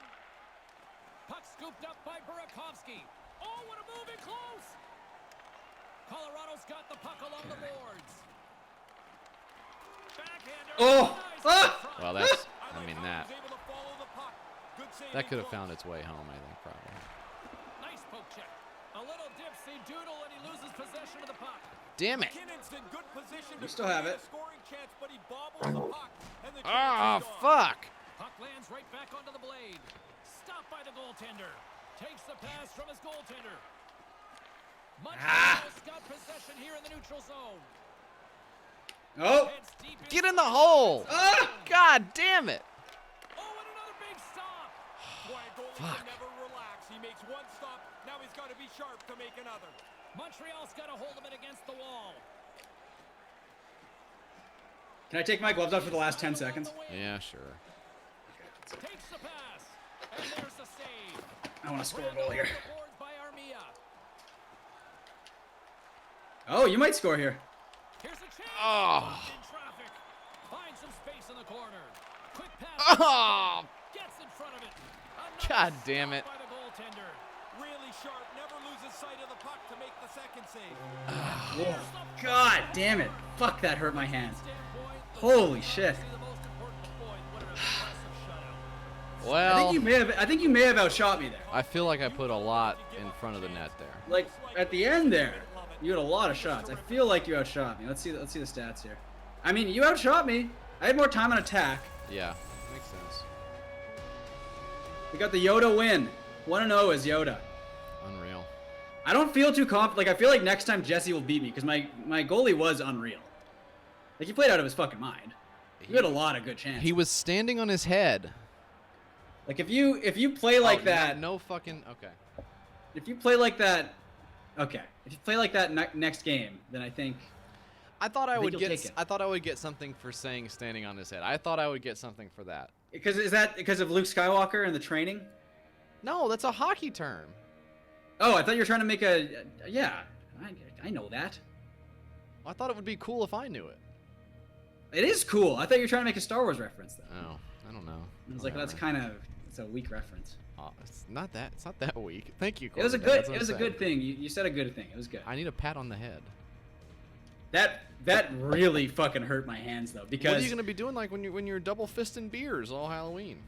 Puck scooped up by Burakovsky. Oh, what a move in close. Colorado's got the puck along the boards. Backhander. Oh! Nice Ah! front. Well, that's, I I like mean, how that. he was able to follow the puck. Good save That in could have close. found its way home, I think, probably. Nice poke check. A little dipsy doodle and he loses possession of the puck. Damn it. McKinnon's in good position You to still have create it. a scoring chance, but he bobbles the puck, and the Ah, chance is gone. fuck. Puck lands right back onto the blade. Stopped by the goaltender. Takes the pass from his goaltender. Montreal's got possession here in the neutral zone. Oh! Heads deep Get in the hole. Ah! God damn it. Oh, and another big stop. Boy, a goalie Fuck. can never relax. He makes one stop. Now he's got to be sharp to make another. Montreal's got a hold of it against the wall. Can I take my gloves off for the last 10 seconds? Yeah, sure. Takes the pass. And there's the save. I want to score a Randall goal here. on the boards by Armia. Oh, you might score here. Here's a chance. Oh. Caught in traffic. Finds some space in the corner. Quick pass. Oh. Gets in front of it. Another God damn it. stop by the goaltender. Really sharp. Never loses sight of the puck to make the second save. God damn it. Fuck, that hurt my hands. Standpoint, the Holy shit. the most important point. What an impressive shutout. Well, I think you may have outshot me there. I feel like I put a lot in front of the net there. Like at the end there, you had a lot of shots. I feel like you outshot me. Let's see the stats here. I mean, you outshot me. I had more time on attack. Yeah, makes sense. We got the Yoda win. 1-0 is Yoda. Unreal. I don't feel too confident. Like, I feel like next time Jesse will beat me because my goalie was unreal. Like, he played out of his fucking mind. You had a lot of good chances. He was standing on his head. Like, if you play like that, No fucking. Okay. if you play like that, okay. If you play like that next game, then I think. I thought I think would you'll get. take it. I thought I would get something for saying standing on his head. I thought I would get something for that. Because is that because of Luke Skywalker and the training? No, that's a hockey term. Oh, I thought you were trying to make a. Yeah, I know that. I thought it would be cool if I knew it. It is cool. I thought you were trying to make a Star Wars reference though. Oh, I don't know. I was like, that's kind of it's a weak reference. Oh, it's not that. It's not that weak. Thank you. It was a Corbin. good. That's what It was a I'm good saying. thing. You said a good thing. It was good. I need a pat on the head. That really fucking hurt my hands though because. What are you gonna be doing like when you're double fisting beers all Halloween?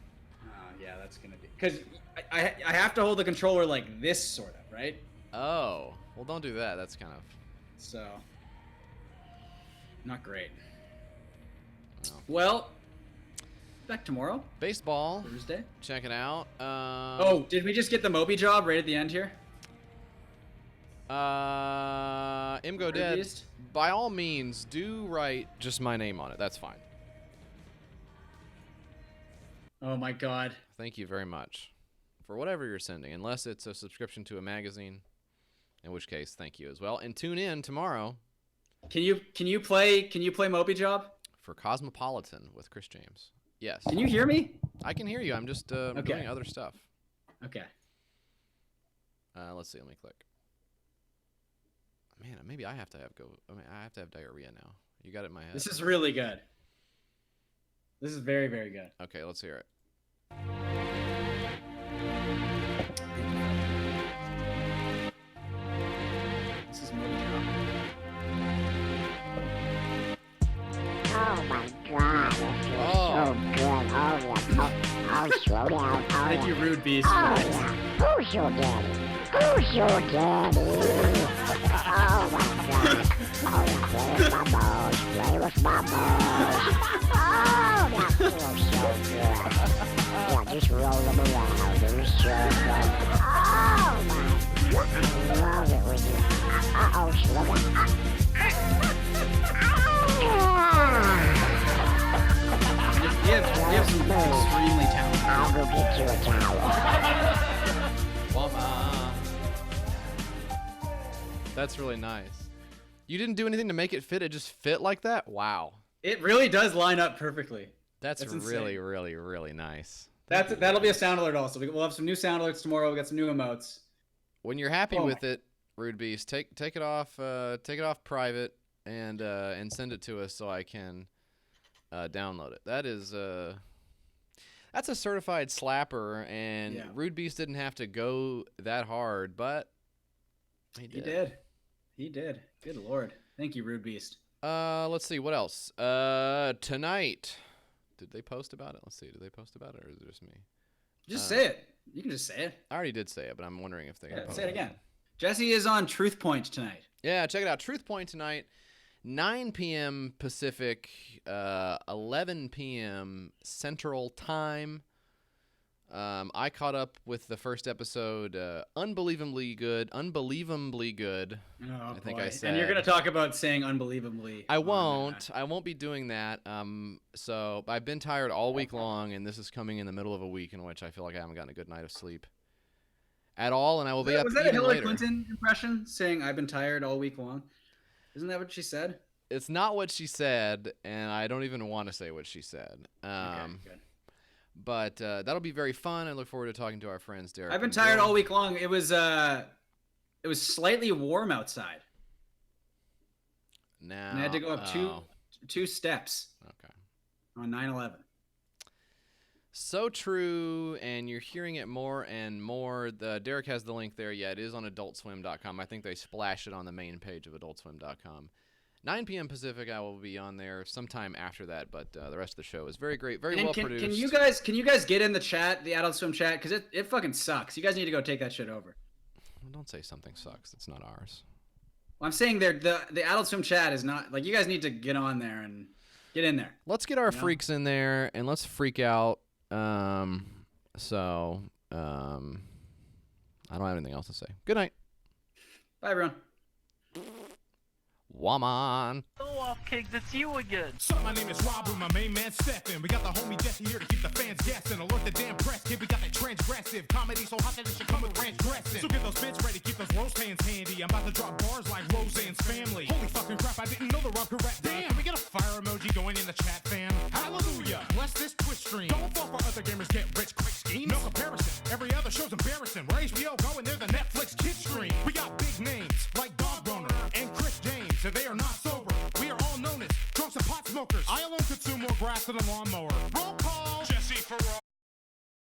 Yeah, that's gonna be because I have to hold the controller like this sort of right. Oh, well, don't do that. That's kind of. So. Not great. No. Well. Back tomorrow. Baseball. Thursday. Check it out. Oh, did we just get the Moby job right at the end here? Imgo Dead. Beast? By all means, do write just my name on it. That's fine. Oh my God. Thank you very much for whatever you're sending, unless it's a subscription to a magazine, in which case, thank you as well. And tune in tomorrow. Can you play Moby Job? For Cosmopolitan with Chris James. Yes. Can you hear me? I can hear you. I'm just doing other stuff. Okay. Let's see. Let me click. Man, maybe I have to have diarrhea now. You got it in my head. This is really good. This is very, very good. Okay, let's hear it. This is Moby Job. Oh my God, this is so good. Oh yeah. Oh, slow down. Oh, Thank you, Rude Beast. Oh yeah. Who's your daddy? Who's your daddy? Oh my God. Oh yeah, play with my balls. Play with my balls. Oh, that feels so good. Yeah, just roll them around. It was so good. Oh my. I love it when you. Uh-oh, slow down. That's really nice. You didn't do anything to make it fit. It just fit like that? Wow. It really does line up perfectly. That's insane. really, really, really nice. That'll be a sound alert also. We'll have some new sound alerts tomorrow. We got some new emotes. When you're happy with it, Rude Beast, take it off private and send it to us so I can download it. That is that's a certified slapper, and Rude Beast didn't have to go that hard, but he did. He did. Good Lord. Thank you, Rude Beast. Let's see what else. Tonight, did they post about it? Let's see. Did they post about it, or is it just me? Just say it. You can just say it. I already did say it, but I'm wondering if they say it again. Jesse is on Truth Point tonight. Yeah, check it out. Truth Point tonight, 9 p.m. Pacific, 11 p.m. Central Time. I caught up with the first episode. Unbelievably good. Oh, I think I said. And you're gonna talk about saying unbelievably. I won't. I won't be doing that. So I've been tired all week long, and this is coming in the middle of a week in which I feel like I haven't gotten a good night of sleep at all, and I will be up even later. Was that a Hillary Clinton impression, saying I've been tired all week long? Isn't that what she said? It's not what she said, and I don't even want to say what she said. Okay, good. But that'll be very fun. I look forward to talking to our friends, Derek. I've been tired all week long. It was slightly warm outside. Now and I had to go up two steps. Okay. On 9/11. So true, and you're hearing it more and more. Derek has the link there. Yeah, it is on AdultSwim.com. I think they splash it on the main page of AdultSwim.com. 9 p.m. Pacific, I will be on there sometime after that, but the rest of the show is very great, very well produced. Can you guys get in the chat, the Adult Swim chat, because it fucking sucks. You guys need to go take that shit over. Well, don't say something sucks. It's not ours. Well, I'm saying the Adult Swim chat is not like you guys need to get on there and get in there. Let's get our freaks in there and let's freak out. I don't have anything else to say. Good night. Bye, everyone. Woman. Oh, off kicked. It's you again. So my name is Rob with my main man Stefan. We got the homie Jesse here to keep the fans guessing. Alert the damn press, kid. We got that transgressive comedy so hot that it should come with ranch dressing. So get those bits ready, keep those roast hands handy. I'm about to drop bars like Roseanne's family. Holy fucking crap, I didn't know the rhyme correct. Damn, can we get a fire emoji going in the chat, fam? Hallelujah. Bless this Twitch stream. Don't fall for other gamers get rich quick schemes. No comparison. Every other show's embarrassing. Where HBO going, they're the Netflix kid stream. We got big names like Dog Runner and Chris James. And they are not sober. We are all known as drunks and pot smokers. I alone consume more grass than a lawnmower. Roll call. Jesse Ferrari.